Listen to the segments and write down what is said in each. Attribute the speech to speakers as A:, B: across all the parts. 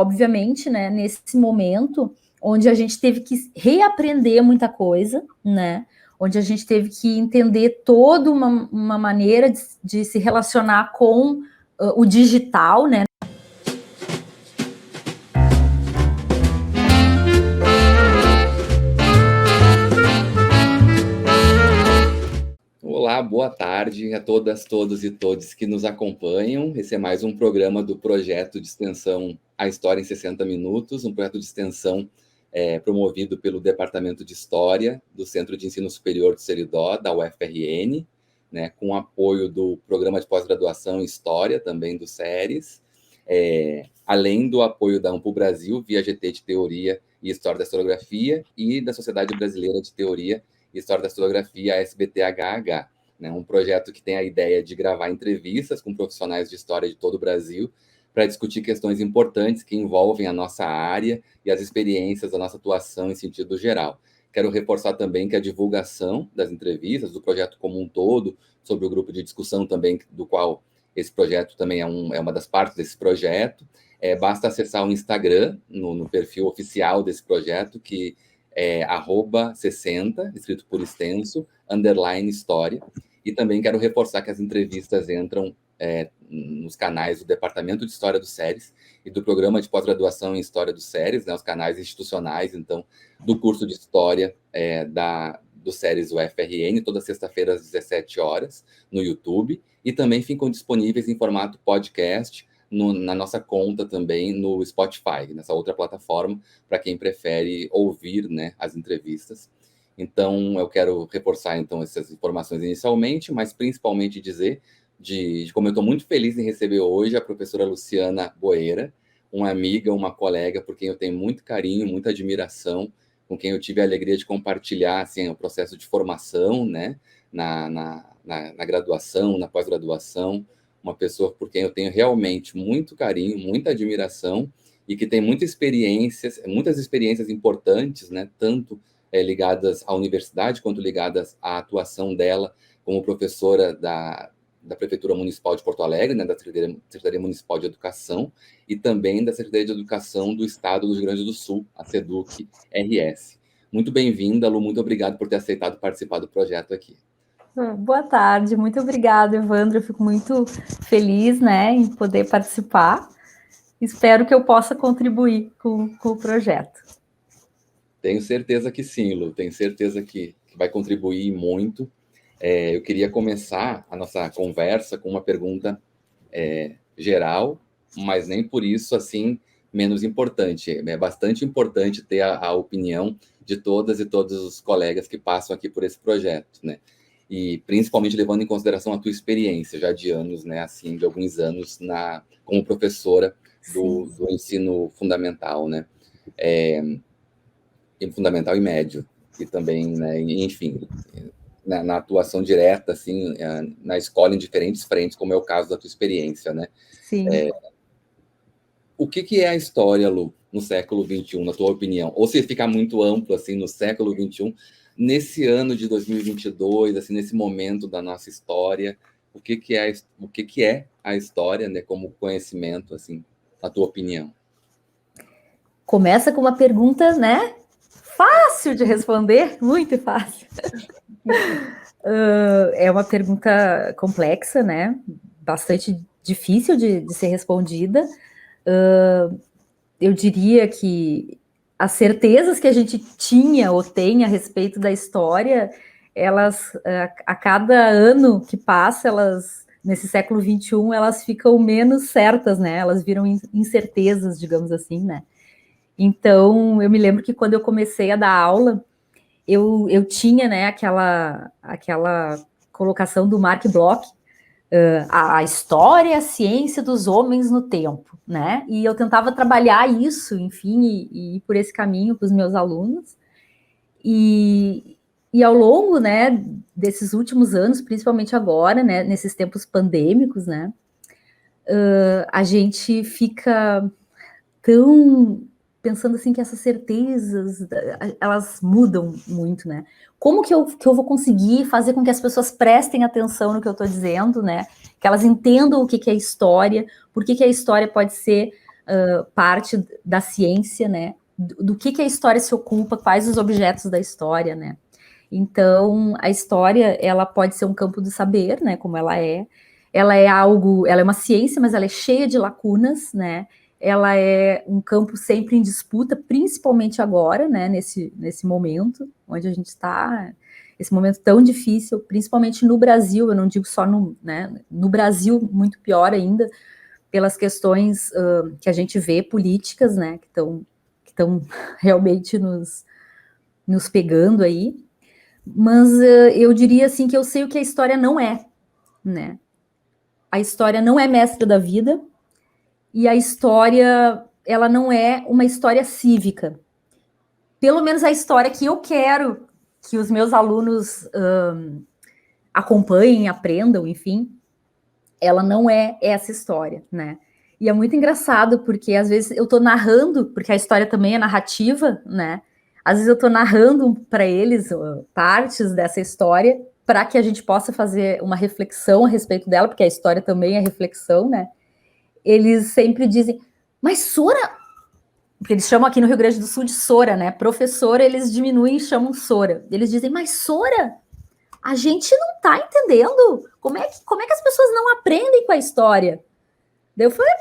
A: obviamente, né, nesse momento onde a gente teve que reaprender muita coisa, né, onde a gente teve que entender toda uma maneira de se relacionar com o digital, né.
B: Olá, boa tarde a todas, todos e todes que nos acompanham. Esse é mais um programa do projeto de extensão A História em 60 Minutos, um projeto de extensão promovido pelo Departamento de História do Centro de Ensino Superior do Seridó, da UFRN, né, com apoio do Programa de Pós-Graduação em História, também do SERES, além do apoio da Ampul Brasil, via GT de Teoria e História da Historiografia, e da Sociedade Brasileira de Teoria e História da Historiografia, a SBTHH, né, um projeto que tem a ideia de gravar entrevistas com profissionais de história de todo o Brasil para discutir questões importantes que envolvem a nossa área e as experiências da nossa atuação em sentido geral. Quero reforçar também que a divulgação das entrevistas, do projeto como um todo, sobre o grupo de discussão também, do qual esse projeto também é uma das partes desse projeto, basta acessar o Instagram, no perfil oficial desse projeto, que é @60, escrito por extenso, _história. E também quero reforçar que as entrevistas entram nos canais do Departamento de História do SERES e do Programa de Pós-Graduação em História do SERES, né, os canais institucionais, então, do curso de História do SERES UFRN, toda sexta-feira às 17 horas, no YouTube, e também ficam disponíveis em formato podcast, na nossa conta também no Spotify, nessa outra plataforma, para quem prefere ouvir, né, as entrevistas. Então, eu quero reforçar então essas informações inicialmente, mas principalmente dizer de como eu estou muito feliz em receber hoje a professora Luciana Boeira, uma amiga, uma colega por quem eu tenho muito carinho, muita admiração, com quem eu tive a alegria de compartilhar assim, o processo de formação, né, na graduação, na pós-graduação, uma pessoa por quem eu tenho realmente muito carinho, muita admiração, e que tem muitas experiências importantes, né, tanto ligadas à universidade, quanto ligadas à atuação dela como professora da Prefeitura Municipal de Porto Alegre, né, da Secretaria Municipal de Educação, e também da Secretaria de Educação do Estado do Rio Grande do Sul, a SEDUC-RS. Muito bem-vinda, Lu, muito obrigado por ter aceitado participar do projeto aqui.
A: Boa tarde, muito obrigada, Evandro. Eu fico muito feliz, né, em poder participar. Espero que eu possa contribuir com o projeto.
B: Tenho certeza que sim, Lu. Tenho certeza que vai contribuir muito. Eu queria começar a nossa conversa com uma pergunta geral, mas nem por isso, assim, menos importante. É bastante importante ter a opinião de todas e todos os colegas que passam aqui por esse projeto, né? E principalmente levando em consideração a tua experiência já de anos, né, assim, de alguns anos como professora do ensino fundamental, né, fundamental e médio, e também, né, enfim, na atuação direta, assim, na escola em diferentes frentes, como é o caso da tua experiência, né.
A: Sim.
B: O que é a história, Lu, no século XXI, na tua opinião? Ou se ficar muito amplo, assim, no século XXI, nesse ano de 2022, assim, nesse momento da nossa história, o que é a história, né, como conhecimento, assim, na tua opinião?
A: Começa com uma pergunta, né, fácil de responder, muito fácil. É uma pergunta complexa, né, bastante difícil de ser respondida. Eu diria que as certezas que a gente tinha ou tem a respeito da história, elas, a cada ano que passa, nesse século XXI, elas ficam menos certas, né? Elas viram incertezas, digamos assim, né? Então, eu me lembro que quando eu comecei a dar aula, eu tinha, né, aquela colocação do Mark Bloch, a história e a ciência dos homens no tempo, né? E eu tentava trabalhar isso, enfim, e ir por esse caminho com os meus alunos. E ao longo, né, desses últimos anos, principalmente agora, né, nesses tempos pandêmicos, né, a gente fica tão pensando assim que essas certezas, elas mudam muito, né? Como que eu vou conseguir fazer com que as pessoas prestem atenção no que eu estou dizendo, né? Que elas entendam o que é história, por que a história pode ser parte da ciência, né? Do que a história se ocupa, quais os objetos da história, né? Então, a história, ela pode ser um campo do saber, né? Como ela é uma ciência, mas ela é cheia de lacunas, né? Ela é um campo sempre em disputa, principalmente agora, né? Nesse momento, onde a gente está, esse momento tão difícil, principalmente no Brasil, eu não digo só no Brasil, muito pior ainda, pelas questões que a gente vê políticas, né? Que estão realmente nos pegando aí. Mas eu diria assim que eu sei o que a história não é, né? A história não é mestra da vida e a história, ela não é uma história cívica. Pelo menos a história que eu quero que os meus alunos acompanhem, aprendam, enfim, ela não é essa história, né? E é muito engraçado, porque às vezes eu tô narrando, porque a história também é narrativa, né? Às vezes eu tô narrando para eles partes dessa história, para que a gente possa fazer uma reflexão a respeito dela, porque a história também é reflexão, né? Eles sempre dizem, mas Sora, porque eles chamam aqui no Rio Grande do Sul de Sora, né? Professora, eles diminuem e chamam Sora. Eles dizem, mas Sora, a gente não tá entendendo. Como é que as pessoas não aprendem com a história? Daí eu falei,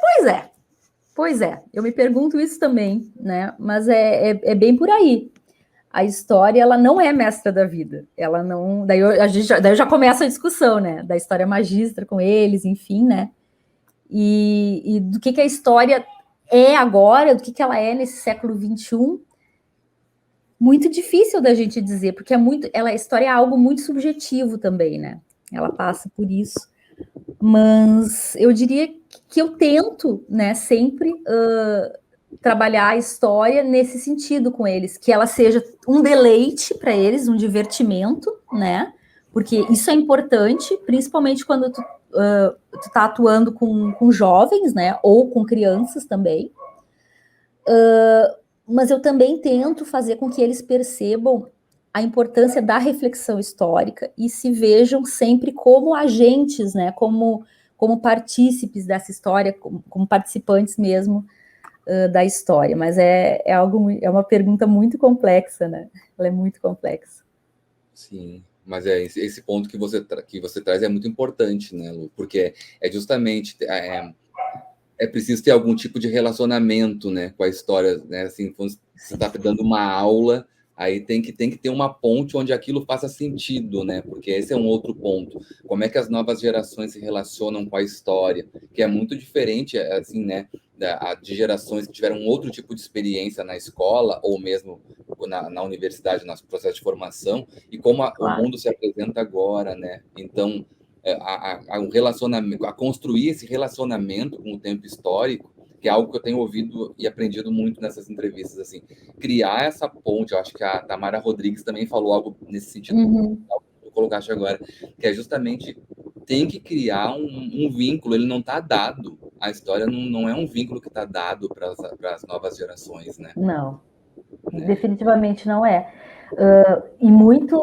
A: pois é. Eu me pergunto isso também, né? Mas é bem por aí. A história, ela não é mestra da vida. Ela não... Daí eu já começa a discussão, né? Da história magistra com eles, enfim, né? E do que a história é agora, do que ela é nesse século XXI, muito difícil da gente dizer, porque a história é algo muito subjetivo também, né? Ela passa por isso. Mas eu diria que eu tento, né, sempre trabalhar a história nesse sentido com eles, que ela seja um deleite para eles, um divertimento, né? Porque isso é importante, principalmente quando tu tá atuando com jovens, né? Ou com crianças também. Mas eu também tento fazer com que eles percebam a importância da reflexão histórica e se vejam sempre como agentes, né? Como partícipes dessa história, como participantes mesmo da história. Mas é uma pergunta muito complexa, né? Ela é muito complexa.
B: Sim, mas esse ponto que você traz é muito importante, né, Lu? Porque é justamente preciso ter algum tipo de relacionamento, né, com a história, né? Assim, quando você está dando uma aula, aí tem que ter uma ponte onde aquilo faça sentido, né? Porque esse é um outro ponto. Como é que as novas gerações se relacionam com a história, que é muito diferente, assim, né, de gerações que tiveram outro tipo de experiência na escola ou mesmo na universidade, no processo de formação, e como o mundo se apresenta agora, né? Então, um relacionamento, a construir esse relacionamento com o tempo histórico, que é algo que eu tenho ouvido e aprendido muito nessas entrevistas, assim, criar essa ponte. Eu acho que a Tamara Rodrigues também falou algo nesse sentido, que eu colocaste agora, que é justamente tem que criar um vínculo, ele não está dado, a história não é um vínculo que está dado para as novas gerações, né?
A: Não, definitivamente não é. E muito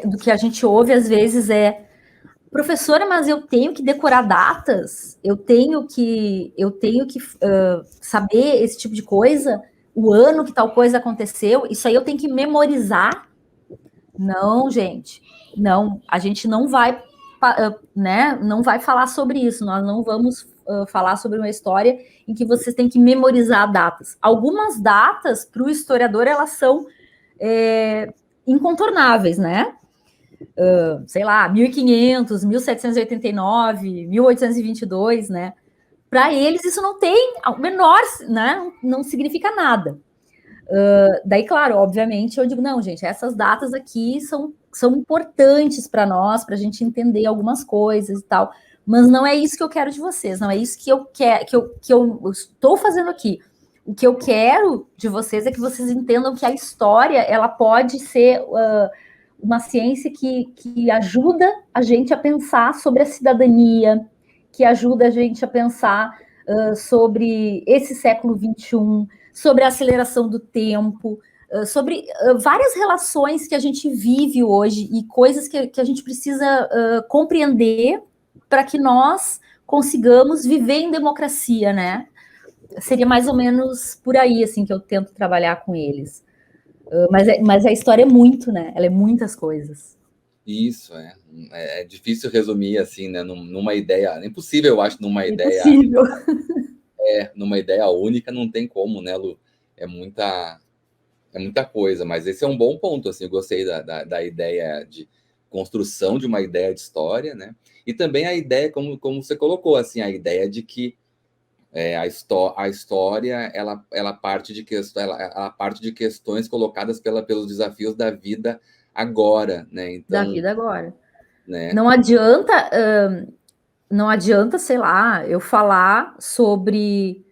A: do que a gente ouve às vezes é: professora, mas eu tenho que decorar datas, eu tenho que saber esse tipo de coisa, o ano que tal coisa aconteceu, isso aí eu tenho que memorizar. Não, gente, não, a gente não vai, né, não vai falar sobre isso, nós não vamos falar sobre uma história em que vocês têm que memorizar datas. Algumas datas, para o historiador, elas são incontornáveis, né? Sei lá, 1500, 1789, 1822, né? Para eles isso não tem o menor, né? Não significa nada. Daí, claro, obviamente, eu digo, não, gente, essas datas aqui são importantes para nós, para a gente entender algumas coisas e tal, mas não é isso que eu quero de vocês, não é isso que eu quero, que eu estou fazendo aqui. O que eu quero de vocês é que vocês entendam que a história, ela pode ser uma ciência que ajuda a gente a pensar sobre a cidadania, que ajuda a gente a pensar sobre esse século XXI, sobre a aceleração do tempo, sobre várias relações que a gente vive hoje e coisas que a gente precisa compreender para que nós consigamos viver em democracia, né? seria mais ou menos por aí, assim, que eu tento trabalhar com eles. Mas a história é muito, né? Ela é muitas coisas.
B: Isso, é difícil resumir, assim, né, numa ideia, é impossível, eu acho,
A: Impossível.
B: Numa ideia única, não tem como, né, Lu? É muita coisa, mas esse é um bom ponto, assim, eu gostei da ideia de construção de uma ideia de história, né? E também a ideia, como você colocou, assim, a ideia de que a história, ela parte ela parte de questões colocadas pelos desafios da vida agora, né?
A: Da
B: Então,
A: vida agora.
B: né?
A: Não adianta, não adianta, sei lá, eu falar sobre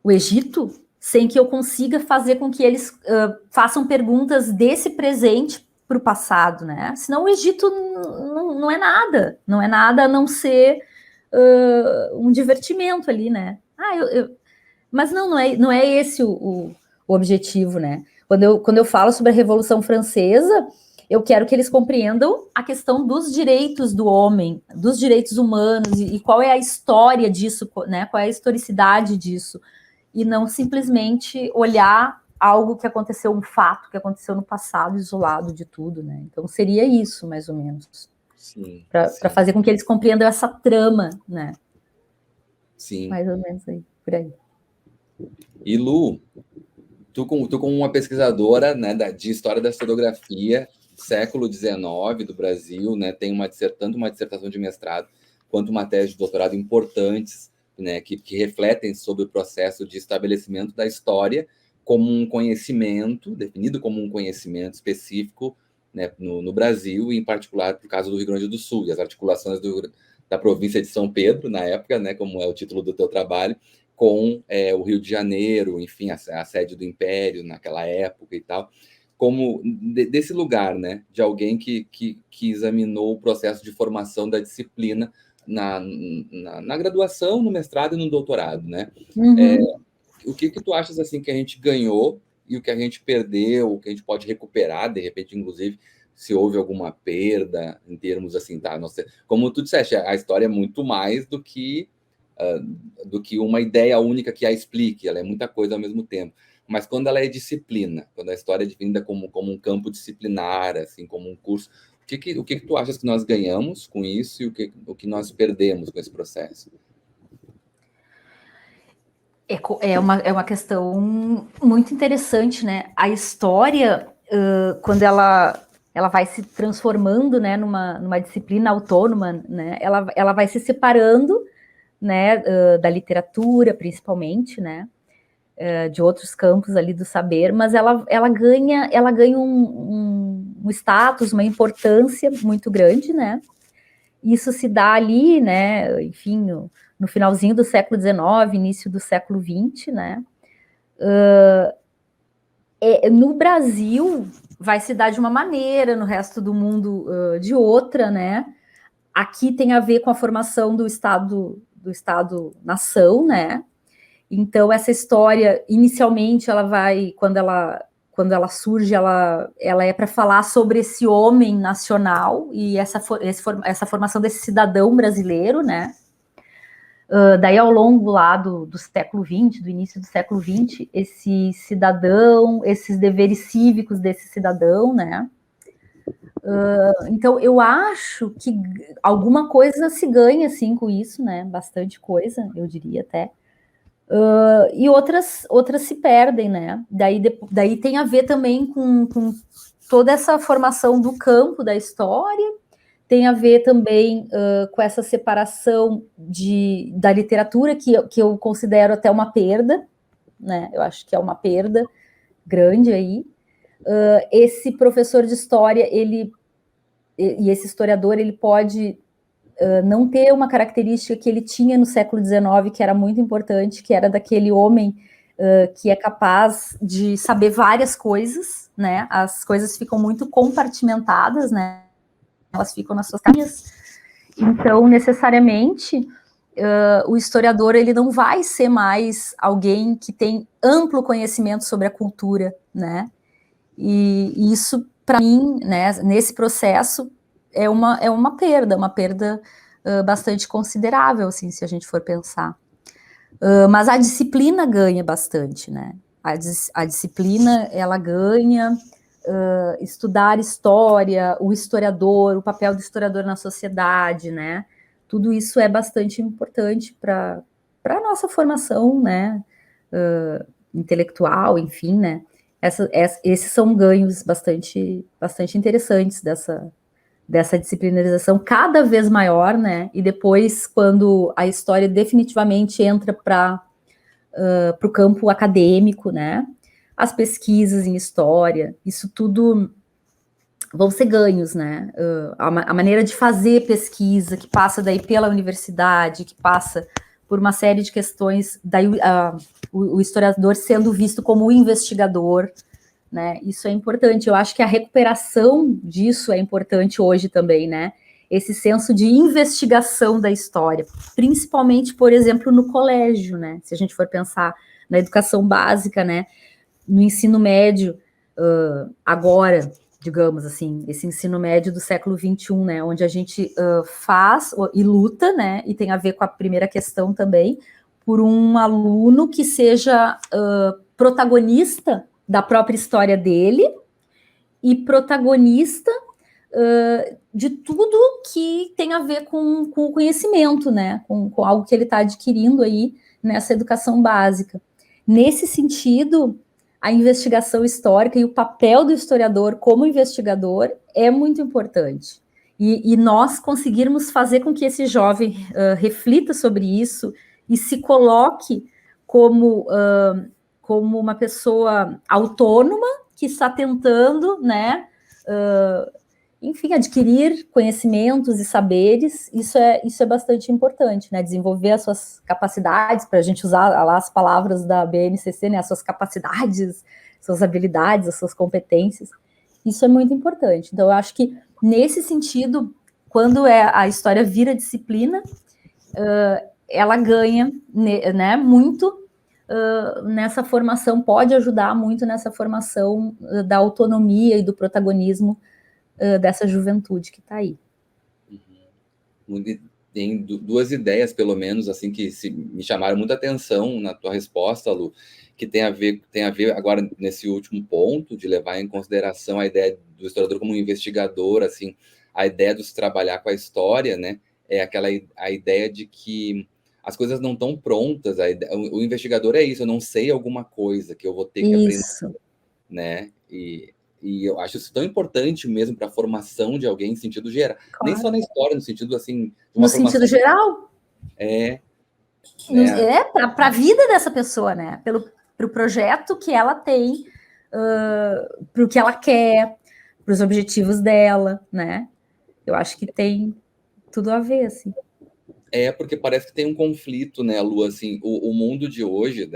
A: o Egito sem que eu consiga fazer com que eles façam perguntas desse presente para o passado, né? Senão o Egito não é nada, não é nada a não ser um divertimento ali, né? Mas não é esse o objetivo, né? Quando eu falo sobre a Revolução Francesa, eu quero que eles compreendam a questão dos direitos do homem, dos direitos humanos, e qual é a história disso, né? Qual é a historicidade disso. E não simplesmente olhar algo que aconteceu, um fato que aconteceu no passado, isolado de tudo, né? Então seria isso, mais ou menos.
B: Sim,
A: Para fazer com que eles compreendam essa trama, né?
B: sim.
A: Mais ou menos aí, por aí.
B: E Lu, tu como uma pesquisadora, né, de história da historiografia, século XIX do Brasil, né, tem tanto uma dissertação de mestrado quanto uma tese de doutorado importantes, né, que refletem sobre o processo de estabelecimento da história como um conhecimento, definido como um conhecimento específico, né, no Brasil, e em particular por causa do Rio Grande do Sul, e as articulações da província de São Pedro, na época, né, como é o título do teu trabalho, com o Rio de Janeiro, enfim, a sede do Império naquela época e tal, como desse lugar, né, de alguém que examinou o processo de formação da disciplina na graduação, no mestrado e no doutorado, né?
A: Uhum.
B: O que tu achas, assim, que a gente ganhou e o que a gente perdeu, o que a gente pode recuperar, de repente, inclusive, se houve alguma perda em termos, assim, tá? Nossa, como tu disseste, a história é muito mais do que uma ideia única que a explique, ela é muita coisa ao mesmo tempo. Mas quando ela é disciplina, quando a história é definida como um campo disciplinar, assim, como um curso, o que tu achas que nós ganhamos com isso e o que nós perdemos com esse processo?
A: É uma questão muito interessante, né? A história, quando ela vai se transformando, né, numa disciplina autônoma, né, ela vai se separando, né, da literatura, principalmente, né, de outros campos ali do saber, mas ela ganha um status, uma importância muito grande, né? Isso se dá ali, né, enfim, no finalzinho do século XIX, início do século XX, né? No Brasil vai se dar de uma maneira, no resto do mundo de outra, né? Aqui tem a ver com a formação do Estado-nação, né? Então essa história, inicialmente, ela vai, quando ela surge, ela é para falar sobre esse homem nacional e essa formação desse cidadão brasileiro, né? Daí, ao longo lá do século XX, do início do século XX, esse cidadão, esses deveres cívicos desse cidadão, né? Então, eu acho que alguma coisa se ganha, assim, com isso, né? Bastante coisa, eu diria até. E outras se perdem, né? Daí tem a ver também com toda essa formação do campo da história, tem a ver também com essa separação da literatura, que eu considero até uma perda, né? Eu acho que é uma perda grande aí. Esse professor de história, e esse historiador, ele pode não ter uma característica que ele tinha no século XIX, que era muito importante, que era daquele homem que é capaz de saber várias coisas, né? As coisas ficam muito compartimentadas, né? Elas ficam nas suas caixinhas. Então, necessariamente, o historiador ele não vai ser mais alguém que tem amplo conhecimento sobre a cultura, né? E isso, para mim, né, nesse processo, é uma perda bastante considerável, assim, se a gente for pensar. Mas a disciplina ganha bastante, né? A disciplina, ela ganha estudar história, o historiador, o papel do historiador na sociedade, né? Tudo isso é bastante importante para a nossa formação, né? Intelectual, enfim, né? Esses são ganhos bastante interessantes dessa disciplinarização cada vez maior, né? E depois, quando a história definitivamente entra para o campo acadêmico, né? As pesquisas em história, isso tudo vão ser ganhos, né? A maneira de fazer pesquisa, que passa daí pela universidade, que passa por uma série de questões, daí o historiador sendo visto como o investigador, né? Isso é importante. Eu acho que a recuperação disso é importante hoje também, né? Esse senso de investigação da história, principalmente, por exemplo, no colégio, né? Se a gente for pensar na educação básica, né? No ensino médio, agora, digamos assim, esse ensino médio do século XXI, né? Onde a gente faz e luta, né? E tem a ver com a primeira questão também, por um aluno que seja protagonista da própria história dele e protagonista de tudo que tem a ver com o conhecimento, né? Com algo que ele está adquirindo aí nessa educação básica. Nesse sentido, a investigação histórica e o papel do historiador como investigador é muito importante. E nós conseguirmos fazer com que esse jovem reflita sobre isso e se coloque como uma pessoa autônoma que está tentando, né, enfim, adquirir conhecimentos e saberes, isso é bastante importante, né, desenvolver as suas capacidades, para a gente usar lá as palavras da BNCC, né, as suas capacidades, suas habilidades, as suas competências, isso é muito importante. Então, eu acho que, nesse sentido, quando a história vira disciplina, ela ganha, né, muito nessa formação, pode ajudar muito nessa formação da autonomia e do protagonismo dessa juventude que está aí.
B: Tem duas ideias, pelo menos, assim, que me chamaram muita atenção na tua resposta, Lu, que tem a ver agora nesse último ponto, de levar em consideração a ideia do historiador como um investigador, assim, a ideia de se trabalhar com a história, né, a ideia de que as coisas não estão prontas, o investigador é isso, eu não sei alguma coisa que eu vou ter que aprender, né, e eu acho isso tão importante mesmo para a formação de alguém em sentido geral. Claro. Nem só na história, no sentido, assim... de uma
A: no sentido geral?
B: Né?
A: Para a vida dessa pessoa, né? Para o projeto que ela tem, para o que ela quer, para os objetivos dela, né? Eu acho que tem tudo a ver, assim.
B: Porque parece que tem um conflito, né, Lu? Assim, o mundo de hoje,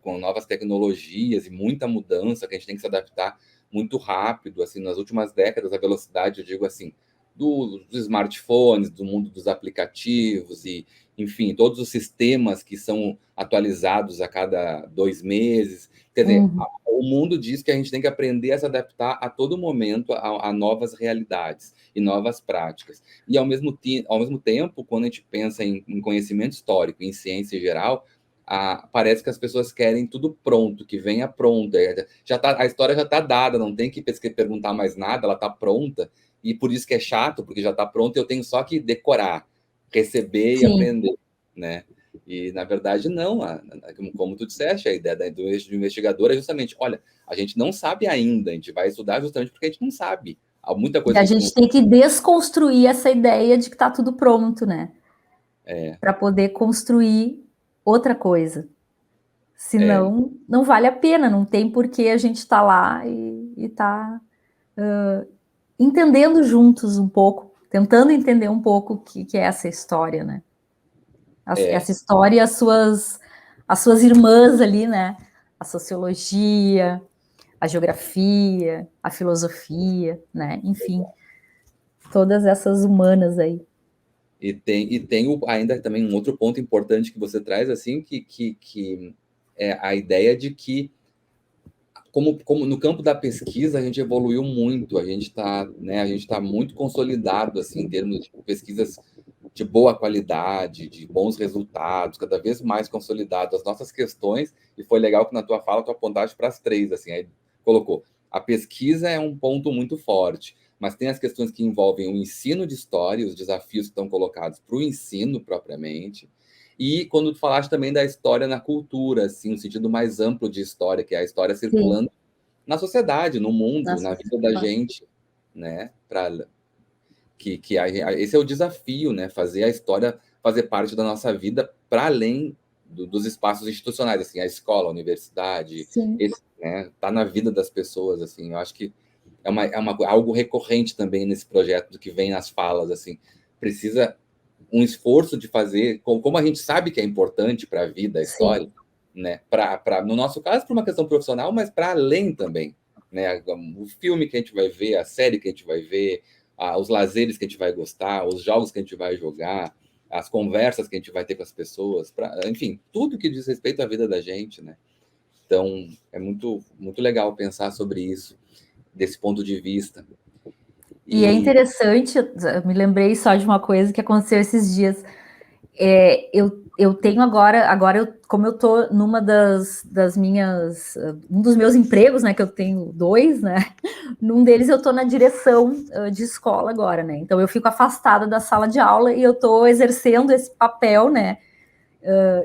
B: com novas tecnologias e muita mudança, que a gente tem que se adaptar muito rápido, assim, nas últimas décadas, a velocidade, eu digo assim, dos smartphones, do mundo dos aplicativos e, enfim, todos os sistemas que são atualizados a cada 2 meses. Quer dizer, o mundo diz que a gente tem que aprender a se adaptar a todo momento a novas realidades e novas práticas. E, ao mesmo tempo, quando a gente pensa em conhecimento histórico, em ciência em geral, parece que as pessoas querem tudo pronto, que venha pronto. A história já está dada, não tem que perguntar mais nada, ela está pronta. E por isso que é chato, porque já está pronto e eu tenho só que decorar, receber e aprender, né? E, na verdade, não. Como tu disseste, a ideia do investigador é justamente, olha, a gente não sabe ainda, a gente vai estudar justamente porque a gente não sabe. Há muita coisa
A: e a gente tem que desconstruir essa ideia de que está tudo pronto, né? Para poder construir outra coisa. Senão, não vale a pena, não tem por que a gente estar lá e estar entendendo juntos um pouco, tentando entender um pouco o que é essa história, né? Essa história e as suas irmãs ali, né? A sociologia, a geografia, a filosofia, né? Enfim, todas essas humanas aí.
B: E tem ainda também um outro ponto importante que você traz, assim, que é a ideia de que, como no campo da pesquisa, a gente evoluiu muito, a gente está muito consolidado, assim, em termos de pesquisas de boa qualidade, de bons resultados, cada vez mais consolidado as nossas questões, e foi legal que na tua fala tu apontaste para as 3, assim, aí colocou, a pesquisa é um ponto muito forte, mas tem as questões que envolvem o ensino de história, os desafios que estão colocados para o ensino propriamente, e quando tu falaste também da história na cultura, assim, um sentido mais amplo de história, que é a história circulando na sociedade, no mundo, na vida da gente, né, esse é o desafio, né? Fazer a história fazer parte da nossa vida para além dos espaços institucionais, assim, a escola, a universidade, né? Tá na vida das pessoas, assim. Eu acho que algo recorrente também nesse projeto do que vem nas falas, assim. Precisa um esforço de fazer, como a gente sabe que é importante para a vida, a história, né? No nosso caso, por uma questão profissional, mas para além também, né? O filme que a gente vai ver, a série que a gente vai ver, os lazeres que a gente vai gostar, os jogos que a gente vai jogar, as conversas que a gente vai ter com as pessoas, enfim, tudo que diz respeito à vida da gente, né? Então, é muito, muito legal pensar sobre isso, desse ponto de vista.
A: E é interessante, eu me lembrei só de uma coisa que aconteceu esses dias. Eu tenho agora como eu tô numa das minhas, um dos meus empregos, né, que eu tenho 2, né, num deles eu tô na direção de escola agora, né, então eu fico afastada da sala de aula e eu tô exercendo esse papel, né,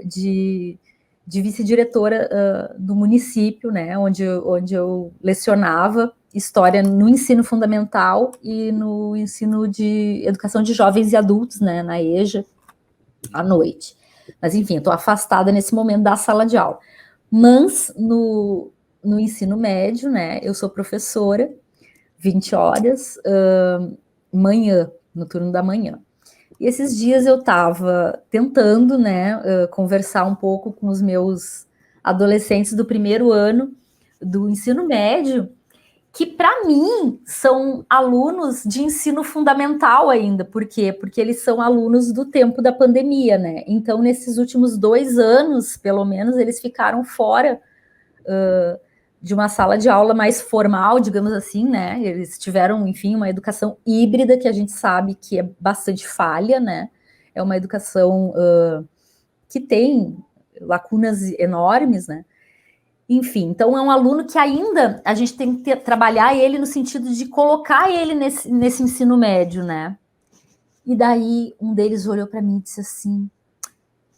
A: de vice-diretora do município, né, onde eu lecionava história no ensino fundamental e no ensino de educação de jovens e adultos, né, na EJA, à noite. Mas, enfim, eu estou afastada nesse momento da sala de aula. Mas, no ensino médio, né, eu sou professora, 20 horas, manhã, no turno da manhã. E esses dias eu estava tentando, né, conversar um pouco com os meus adolescentes do primeiro ano do ensino médio, que para mim são alunos de ensino fundamental ainda. Por quê? Porque eles são alunos do tempo da pandemia, né? Então, nesses últimos 2 anos, pelo menos, eles ficaram fora de uma sala de aula mais formal, digamos assim, né? Eles tiveram, enfim, uma educação híbrida, que a gente sabe que é bastante falha, né? É uma educação que tem lacunas enormes, né? Enfim, então é um aluno que ainda a gente tem que trabalhar ele no sentido de colocar ele nesse ensino médio, né? E daí um deles olhou para mim e disse assim: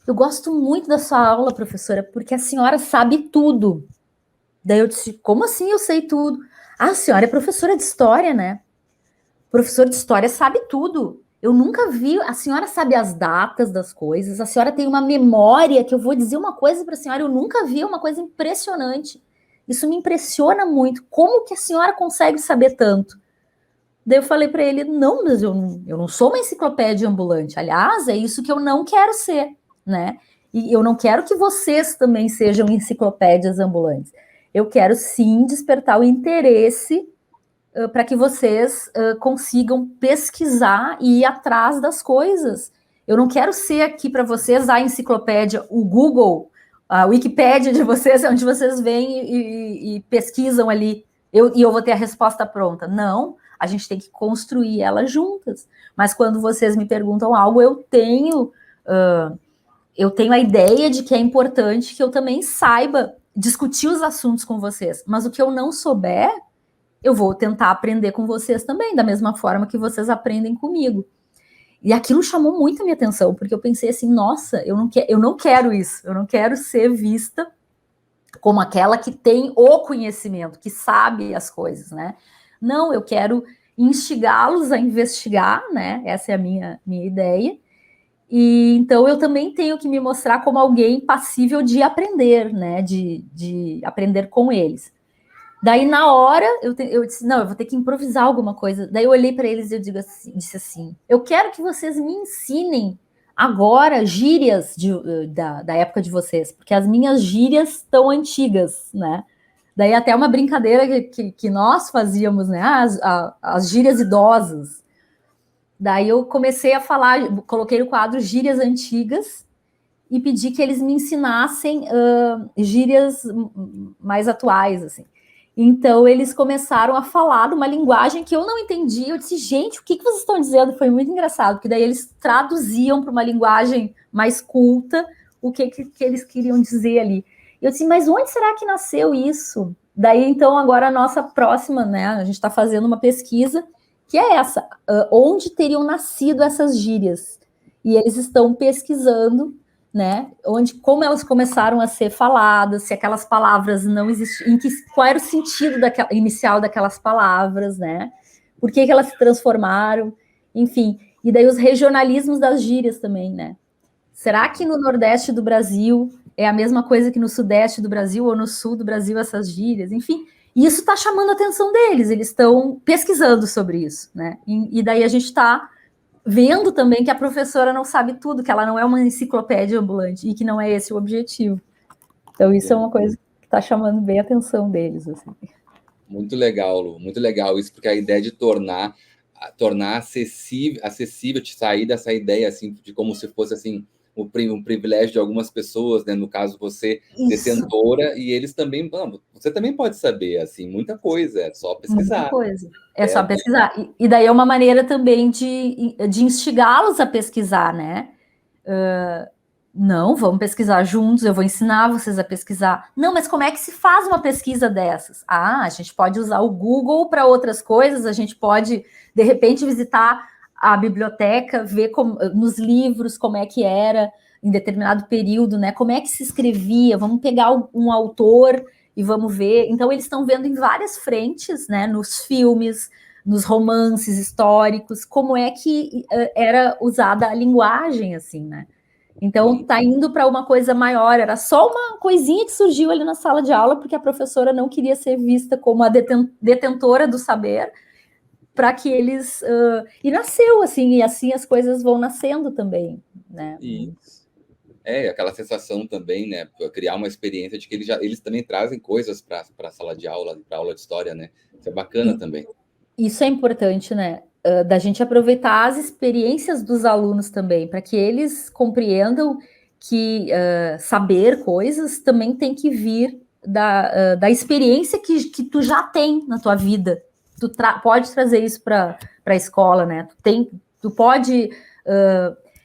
A: eu gosto muito da sua aula, professora, porque a senhora sabe tudo. Daí eu disse: como assim eu sei tudo? Ah, a senhora é professora de história, né? Professor de história sabe tudo. Eu nunca vi, a senhora sabe as datas das coisas, a senhora tem uma memória que eu vou dizer uma coisa para a senhora, eu nunca vi, uma coisa impressionante. Isso me impressiona muito. Como que a senhora consegue saber tanto? Daí eu falei para ele: não, mas eu não sou uma enciclopédia ambulante. Aliás, é isso que eu não quero ser, né? E eu não quero que vocês também sejam enciclopédias ambulantes. Eu quero sim despertar o interesse para que vocês consigam pesquisar e ir atrás das coisas. Eu não quero ser aqui para vocês a enciclopédia, o Google, a Wikipédia de vocês, onde vocês vêm e pesquisam ali, e eu vou ter a resposta pronta. Não, a gente tem que construir ela juntas. Mas quando vocês me perguntam algo, eu tenho a ideia de que é importante que eu também saiba discutir os assuntos com vocês. Mas o que eu não souber, eu vou tentar aprender com vocês também, da mesma forma que vocês aprendem comigo. E aquilo chamou muito a minha atenção, porque eu pensei assim: nossa, eu não quero isso, eu não quero ser vista como aquela que tem o conhecimento, que sabe as coisas, né? Não, eu quero instigá-los a investigar, né? Essa é a minha ideia. E então eu também tenho que me mostrar como alguém passível de aprender, né? De aprender com eles. Daí, na hora, eu disse: não, eu vou ter que improvisar alguma coisa. Daí eu olhei para eles e disse assim: eu quero que vocês me ensinem agora gírias da época de vocês, porque as minhas gírias estão antigas, né? Daí até uma brincadeira que nós fazíamos, né? As gírias idosas. Daí eu comecei a falar, coloquei no quadro gírias antigas e pedi que eles me ensinassem gírias mais atuais, assim. Então, eles começaram a falar de uma linguagem que eu não entendi. Eu disse, gente, o que vocês estão dizendo? Foi muito engraçado, porque daí eles traduziam para uma linguagem mais culta o que eles queriam dizer ali. Eu disse, mas onde será que nasceu isso? Daí, então, agora a nossa próxima, né? A gente está fazendo uma pesquisa que é essa: onde teriam nascido essas gírias? E eles estão pesquisando, né? Como elas começaram a ser faladas, se aquelas palavras não existiam, qual era o sentido inicial daquelas palavras, né? Por que elas se transformaram, enfim. E daí os regionalismos das gírias também, né? Será que no Nordeste do Brasil é a mesma coisa que no Sudeste do Brasil ou no Sul do Brasil essas gírias? Enfim, isso está chamando a atenção deles. Eles estão pesquisando sobre isso, né? E daí a gente está vendo também que a professora não sabe tudo, que ela não é uma enciclopédia ambulante e que não é esse o objetivo. Então, isso é uma coisa que está chamando bem a atenção deles. Assim.
B: Muito legal, Lu, muito legal isso, porque a ideia de tornar acessível, te sair dessa ideia assim, de como se fosse assim um privilégio de algumas pessoas, né? No caso, você detentora, e eles também, você também pode saber, assim, muita coisa, é só pesquisar.
A: Muita coisa, é só pesquisar. E daí é uma maneira também de instigá-los a pesquisar, né? Não, vamos pesquisar juntos, eu vou ensinar vocês a pesquisar. Não, mas como é que se faz uma pesquisa dessas? Ah, a gente pode usar o Google para outras coisas, a gente pode, de repente, visitar a biblioteca, ver nos livros como é que era em determinado período, né? Como é que se escrevia, vamos pegar um autor e vamos ver. Então, eles estão vendo em várias frentes, né? Nos filmes, nos romances históricos, como é que era usada a linguagem, assim, né? Então, está indo para uma coisa maior. Era só uma coisinha que surgiu ali na sala de aula, porque a professora não queria ser vista como a detentora do saber, para que eles... e nasceu, assim, e assim as coisas vão nascendo também, né?
B: Isso. Aquela sensação também, né? Criar uma experiência de que eles também trazem coisas para a sala de aula, para a aula de história, né? Isso é bacana também.
A: Isso é importante, né? Da gente aproveitar as experiências dos alunos também, para que eles compreendam que saber coisas também tem que vir da experiência que tu já tem na tua vida. Tu pode trazer isso para a escola, né? Tu pode...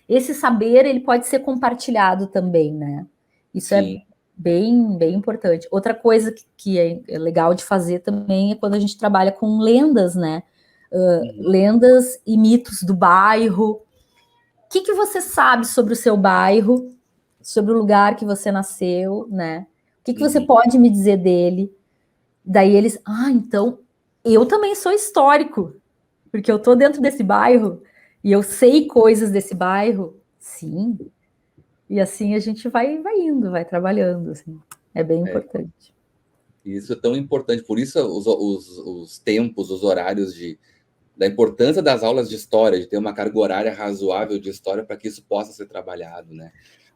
A: esse saber, ele pode ser compartilhado também, né? Isso
B: Sim.
A: é bem, bem importante. Outra coisa que é legal de fazer também é quando a gente trabalha com lendas, né? Lendas e mitos do bairro. O que você sabe sobre o seu bairro, sobre o lugar que você nasceu, né? O que você pode me dizer dele? Daí eles, então eu também sou histórico, porque eu tô dentro desse bairro e eu sei coisas desse bairro. Sim. E assim a gente vai indo, vai trabalhando, assim. É bem importante.
B: Isso é tão importante, por isso os tempos, os horários da importância das aulas de história, de ter uma carga horária razoável de história para que isso possa ser trabalhado, né?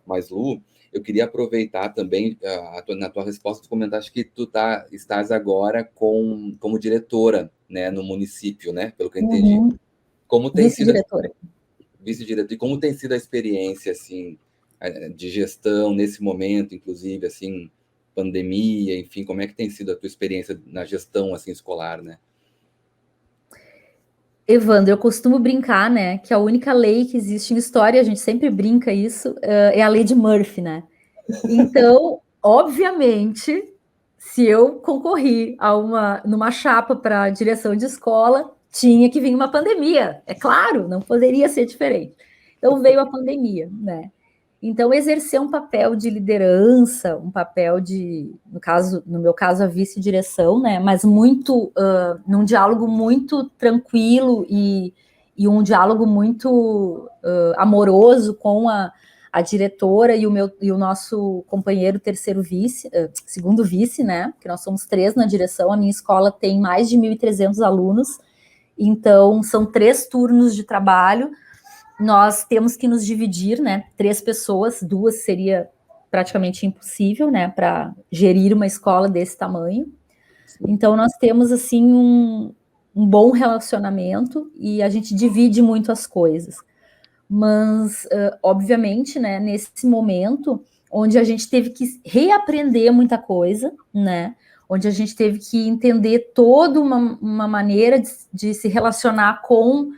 B: Mas, Lu, eu queria aproveitar também, na tua resposta, tu comentaste que tu estás agora como diretora, né, no município, né? Pelo que eu entendi. Como tem sido...
A: Vice-diretora.
B: Vice-diretora. E como tem sido a experiência, assim, de gestão nesse momento, inclusive, assim, pandemia, enfim, como é que tem sido a tua experiência na gestão, assim, escolar, né?
A: Evandro, eu costumo brincar, né, que a única lei que existe em história, a gente sempre brinca isso, é a lei de Murphy, né? Então, obviamente, se eu concorri numa chapa para direção de escola, tinha que vir uma pandemia. É claro, não poderia ser diferente. Então veio a pandemia, né? Então, exercer um papel de liderança, um papel no meu caso, a vice-direção, né? Mas muito, num diálogo muito tranquilo e um diálogo muito amoroso com a diretora e o nosso companheiro segundo vice, né? Que nós somos 3 na direção. A minha escola tem mais de 1.300 alunos, então são 3 turnos de trabalho. Nós temos que nos dividir, né? 3 pessoas, 2 seria praticamente impossível, né? Para gerir uma escola desse tamanho. Então, nós temos, assim, um bom relacionamento e a gente divide muito as coisas. Mas, obviamente, né? Nesse momento, onde a gente teve que reaprender muita coisa, né? onde a gente teve que entender toda uma maneira de se relacionar com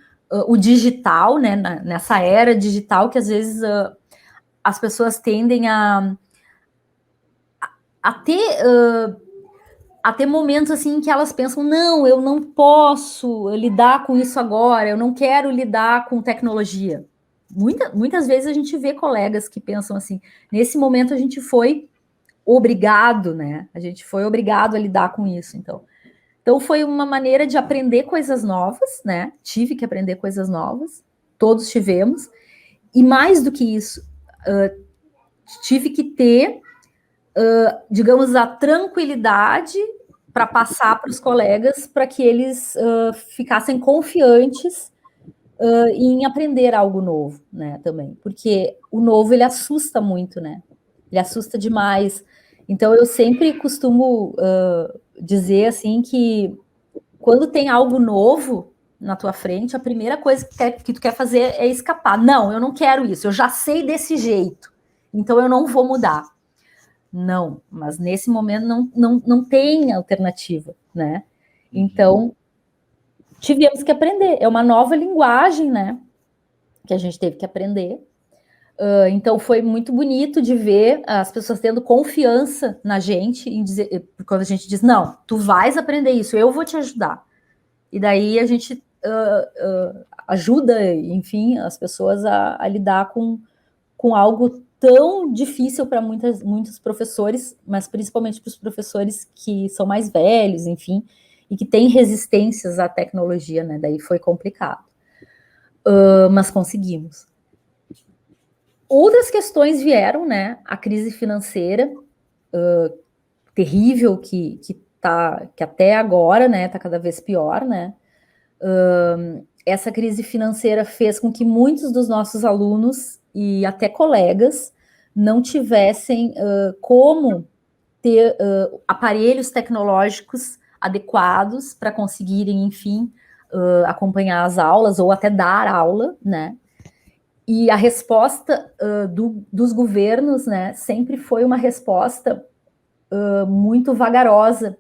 A: o digital, né, nessa era digital que às vezes as pessoas tendem a ter momentos assim que elas pensam, não, eu não posso lidar com isso agora, eu não quero lidar com tecnologia. Muitas vezes a gente vê colegas que pensam assim, nesse momento a gente foi obrigado, né? A gente foi obrigado a lidar com isso, então foi uma maneira de aprender coisas novas, né? Tive que aprender coisas novas, todos tivemos, e mais do que isso, tive que ter, digamos, a tranquilidade para passar para os colegas, para que eles ficassem confiantes em aprender algo novo, né? Também, porque o novo ele assusta muito, né? Ele assusta demais. Então eu sempre costumo dizer assim que quando tem algo novo na tua frente, a primeira coisa que tu quer fazer é escapar. Não, eu não quero isso, eu já sei desse jeito, então eu não vou mudar. Não, mas nesse momento não tem alternativa, né? Então, tivemos que aprender. É uma nova linguagem, né? Que a gente teve que aprender. Então, foi muito bonito de ver as pessoas tendo confiança na gente, em dizer, quando a gente diz, não, tu vais aprender isso, eu vou te ajudar. E daí a gente ajuda, enfim, as pessoas a lidar com algo tão difícil para muitos professores, mas principalmente para os professores que são mais velhos, enfim, e que têm resistências à tecnologia, né? Daí foi complicado. Mas conseguimos. Outras questões vieram, né? A crise financeira terrível que até agora, né, está cada vez pior, né? Essa crise financeira fez com que muitos dos nossos alunos e até colegas não tivessem como ter aparelhos tecnológicos adequados para conseguirem, enfim, acompanhar as aulas ou até dar aula, né? E a resposta dos governos, né, sempre foi uma resposta muito vagarosa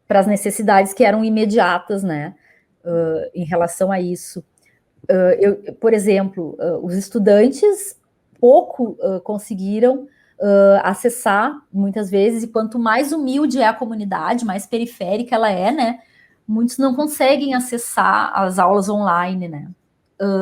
A: para as necessidades que eram imediatas, né? Em relação a isso. Por exemplo, os estudantes pouco conseguiram acessar, muitas vezes, e quanto mais humilde é a comunidade, mais periférica ela é, né? Muitos não conseguem acessar as aulas online, né?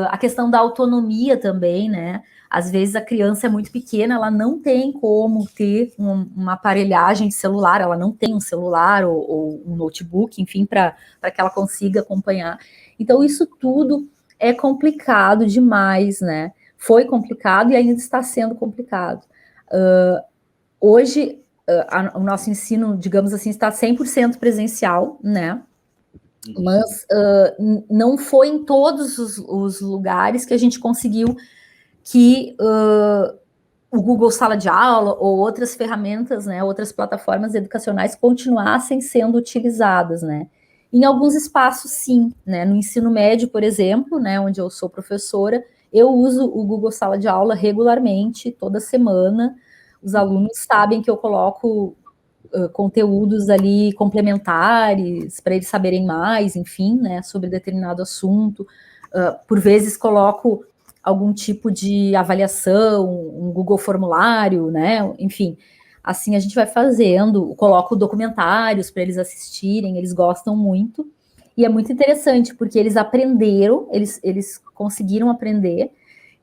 A: A questão da autonomia também, né? Às vezes a criança é muito pequena, ela não tem como ter uma aparelhagem de celular, ela não tem um celular ou um notebook, enfim, para que ela consiga acompanhar. Então, isso tudo é complicado demais, né? Foi complicado e ainda está sendo complicado. Hoje, o nosso ensino, digamos assim, está 100% presencial, né? Mas não foi em todos os lugares que a gente conseguiu que o Google Sala de Aula ou outras ferramentas, né, outras plataformas educacionais continuassem sendo utilizadas, né? Em alguns espaços, sim, né? No ensino médio, por exemplo, né, onde eu sou professora, eu uso o Google Sala de Aula regularmente, toda semana. Os alunos sabem que eu coloco conteúdos ali complementares para eles saberem mais, enfim, né, sobre determinado assunto. Por vezes coloco algum tipo de avaliação, um Google formulário, né, enfim. Assim a gente vai fazendo, coloco documentários para eles assistirem, eles gostam muito. E é muito interessante, porque eles aprenderam, eles conseguiram aprender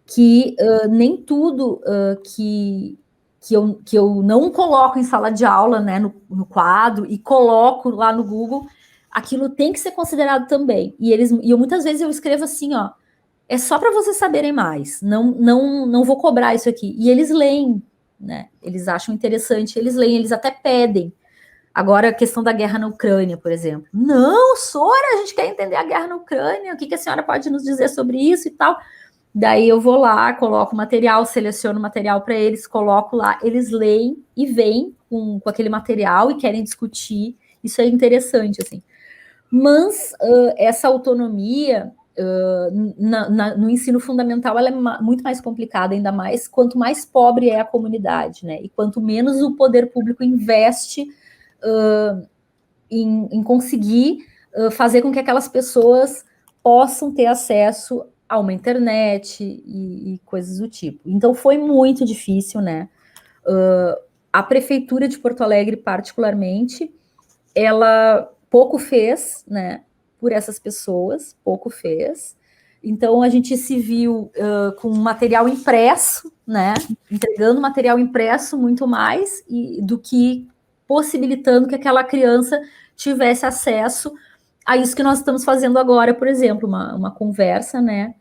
A: que nem tudo que eu não coloco em sala de aula, né, no quadro, e coloco lá no Google, aquilo tem que ser considerado também. E eu muitas vezes eu escrevo assim, ó, é só para vocês saberem mais, não vou cobrar isso aqui. E eles leem, né? Eles acham interessante, eles leem, eles até pedem. Agora, a questão da guerra na Ucrânia, por exemplo. Não, Sora, a gente quer entender a guerra na Ucrânia, o que a senhora pode nos dizer sobre isso e tal? Daí eu vou lá, coloco material, seleciono material para eles, coloco lá, eles leem e vêm com aquele material e querem discutir. Isso é interessante, assim. Mas essa autonomia no ensino fundamental ela é muito mais complicada, ainda mais quanto mais pobre é a comunidade, né? E quanto menos o poder público investe em conseguir fazer com que aquelas pessoas possam ter acesso a uma internet e coisas do tipo. Então foi muito difícil, né? A Prefeitura de Porto Alegre, particularmente, ela pouco fez, né, por essas pessoas, pouco fez. Então a gente se viu com material impresso, né, entregando material impresso muito mais do que possibilitando que aquela criança tivesse acesso a isso que nós estamos fazendo agora, por exemplo, uma conversa, né,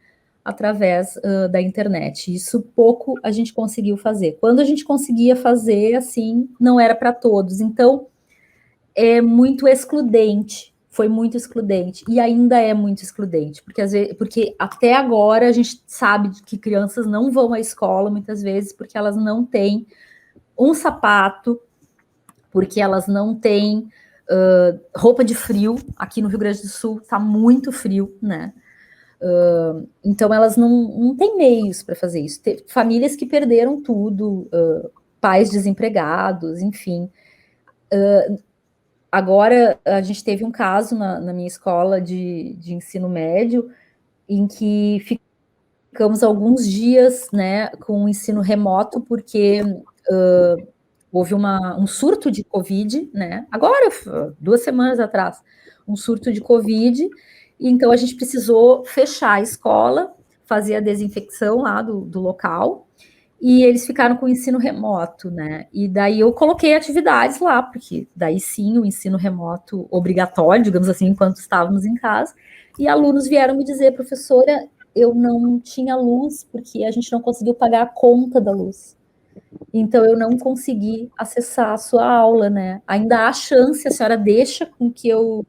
A: através da internet. Isso pouco a gente conseguiu fazer. Quando a gente conseguia fazer, assim, não era para todos. Então, é muito excludente, foi muito excludente, e ainda é muito excludente, porque, às vezes, porque até agora a gente sabe que crianças não vão à escola, muitas vezes, porque elas não têm um sapato, porque elas não têm roupa de frio. Aqui no Rio Grande do Sul está muito frio, né? Então elas não têm meios para fazer isso. Tem famílias que perderam tudo, pais desempregados, enfim. Agora a gente teve um caso na minha escola de ensino médio em que ficamos alguns dias, né, com o ensino remoto, porque houve um surto de Covid, né? Agora, 2 semanas atrás, um surto de Covid, e então a gente precisou fechar a escola, fazer a desinfecção lá do local, e eles ficaram com o ensino remoto, né? E daí eu coloquei atividades lá, porque daí sim o ensino remoto obrigatório, digamos assim, enquanto estávamos em casa, e alunos vieram me dizer, professora, eu não tinha luz, porque a gente não conseguiu pagar a conta da luz. Então eu não consegui acessar a sua aula, né? Ainda há chance, a senhora deixa com que eu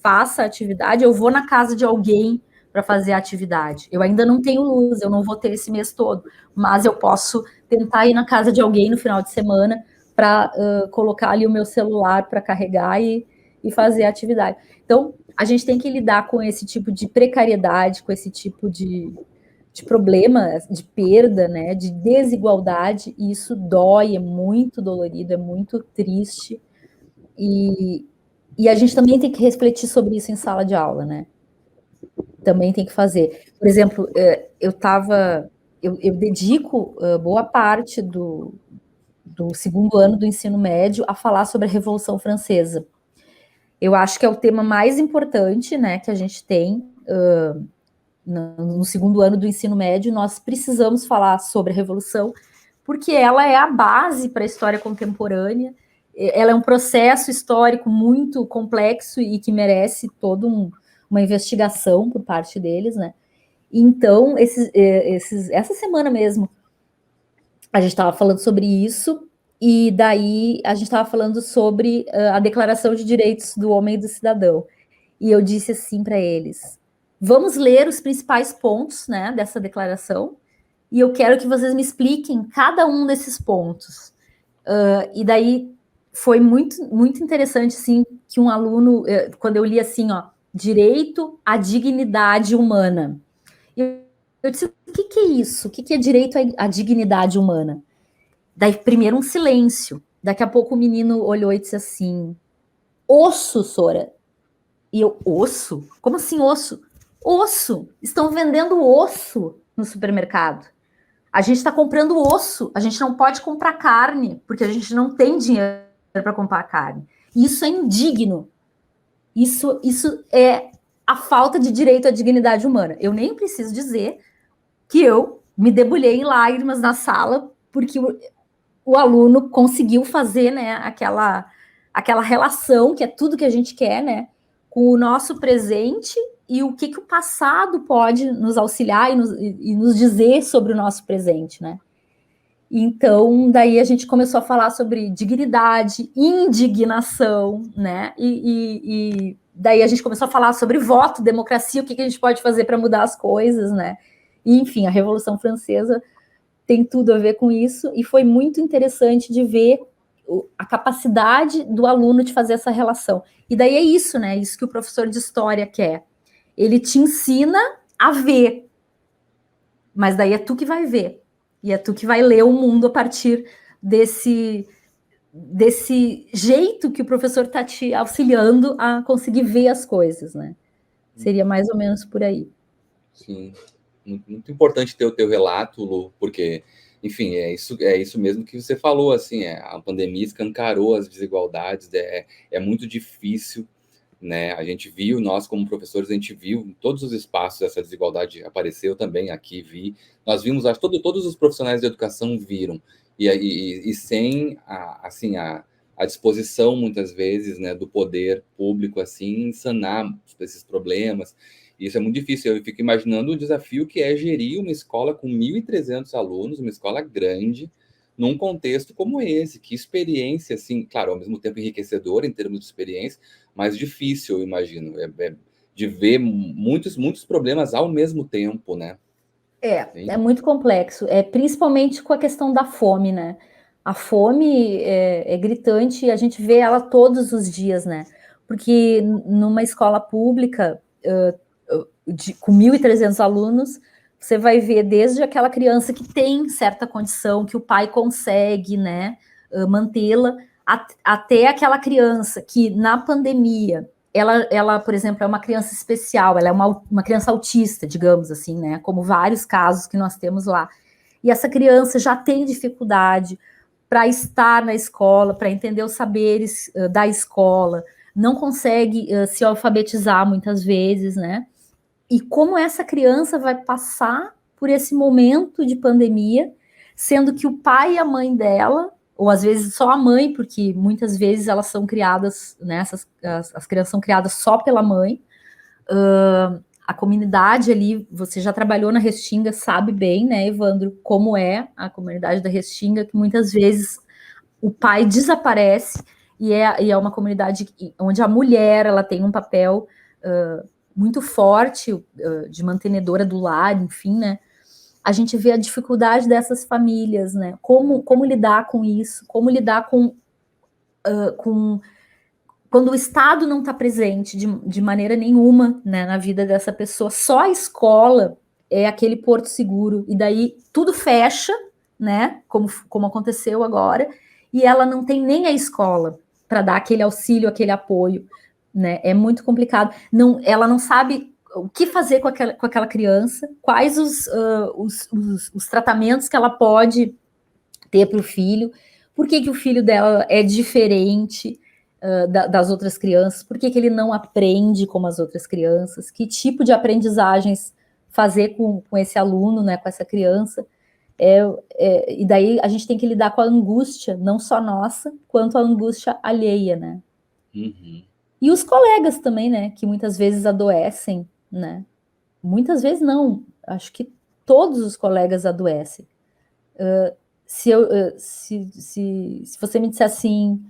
A: faça a atividade, eu vou na casa de alguém para fazer a atividade. Eu ainda não tenho luz, eu não vou ter esse mês todo, mas eu posso tentar ir na casa de alguém no final de semana para colocar ali o meu celular para carregar e fazer a atividade. Então, a gente tem que lidar com esse tipo de precariedade, com esse tipo de problema, de perda, né, de desigualdade, e isso dói, é muito dolorido, é muito triste, e a gente também tem que refletir sobre isso em sala de aula, né? Também tem que fazer. Por exemplo, eu dedico boa parte do segundo ano do ensino médio a falar sobre a Revolução Francesa. Eu acho que é o tema mais importante, né, que a gente tem no segundo ano do ensino médio. Nós precisamos falar sobre a Revolução, porque ela é a base para a história contemporânea, ela é um processo histórico muito complexo e que merece toda uma investigação por parte deles, né? Então, essa semana mesmo, a gente estava falando sobre isso, e daí a gente estava falando sobre a Declaração de Direitos do Homem e do Cidadão. E eu disse assim para eles: vamos ler os principais pontos, né, dessa declaração, e eu quero que vocês me expliquem cada um desses pontos. E daí foi muito, muito interessante, assim, que um aluno, quando eu li assim, ó, direito à dignidade humana. Eu disse, o que é isso? O que é direito à dignidade humana? Daí, primeiro, um silêncio. Daqui a pouco o menino olhou e disse assim, osso, Sora. E eu, osso? Como assim osso? Osso! Estão vendendo osso no supermercado. A gente está comprando osso. A gente não pode comprar carne, porque a gente não tem dinheiro para comprar carne. Isso é indigno. Isso é a falta de direito à dignidade humana. Eu nem preciso dizer que eu me debulhei em lágrimas na sala, porque o aluno conseguiu fazer, né, aquela relação, que é tudo que a gente quer, né, com o nosso presente e o que o passado pode nos auxiliar e nos dizer sobre o nosso presente, né. Então, daí a gente começou a falar sobre dignidade, indignação, né, e daí a gente começou a falar sobre voto, democracia, o que a gente pode fazer para mudar as coisas, né, e, enfim, a Revolução Francesa tem tudo a ver com isso, e foi muito interessante de ver a capacidade do aluno de fazer essa relação. E daí é isso, né? Isso que o professor de história quer. Ele te ensina a ver, mas daí é tu que vai ver. E é tu que vai ler o mundo a partir desse jeito que o professor está te auxiliando a conseguir ver as coisas, né? Seria mais ou menos por aí.
B: Sim, muito importante ter o teu relato, Lu, porque, enfim, é isso mesmo que você falou, assim, a pandemia escancarou as desigualdades, é muito difícil, né? A gente viu, nós como professores, a gente viu em todos os espaços essa desigualdade apareceu também aqui, nós vimos, acho que todos os profissionais de educação viram, e sem assim, a disposição, muitas vezes, né, do poder público, assim, sanar esses problemas. Isso é muito difícil. Eu fico imaginando o desafio que é gerir uma escola com 1.300 alunos, uma escola grande, num contexto como esse. Que experiência, assim, claro, ao mesmo tempo enriquecedora em termos de experiência, mas difícil, eu imagino, de ver muitos problemas ao mesmo tempo, né?
A: É muito complexo, principalmente com a questão da fome, né? A fome é gritante e a gente vê ela todos os dias, né? Porque numa escola pública, com 1.300 alunos, você vai ver desde aquela criança que tem certa condição, que o pai consegue, né, mantê-la, até aquela criança que na pandemia ela, por exemplo, é uma criança especial, ela é uma criança autista, digamos assim, né? Como vários casos que nós temos lá. E essa criança já tem dificuldade para estar na escola, para entender os saberes da escola, não consegue se alfabetizar muitas vezes, né? E como essa criança vai passar por esse momento de pandemia, sendo que o pai e a mãe dela, ou às vezes só a mãe, porque muitas vezes elas são criadas, né, as crianças são criadas só pela mãe. A comunidade ali, você já trabalhou na Restinga, sabe bem, né, Evandro, como é a comunidade da Restinga, que muitas vezes o pai desaparece e é uma comunidade onde a mulher ela tem um papel muito forte de mantenedora do lar, enfim, né? A gente vê a dificuldade dessas famílias, né? Como lidar com isso, como lidar com quando o Estado não está presente de maneira nenhuma, né, na vida dessa pessoa, só a escola é aquele porto seguro, e daí tudo fecha, né, como aconteceu agora, e ela não tem nem a escola para dar aquele auxílio, aquele apoio, né, é muito complicado. Ela não sabe o que fazer com aquela criança, quais os tratamentos que ela pode ter para o filho, por que o filho dela é diferente das outras crianças, por que ele não aprende como as outras crianças, que tipo de aprendizagens fazer com esse aluno, né, com essa criança. E daí a gente tem que lidar com a angústia, não só nossa, quanto a angústia alheia, né?
B: Uhum.
A: E os colegas também, né, que muitas vezes adoecem, né? Muitas vezes não, acho que todos os colegas adoecem. Se você me disser assim,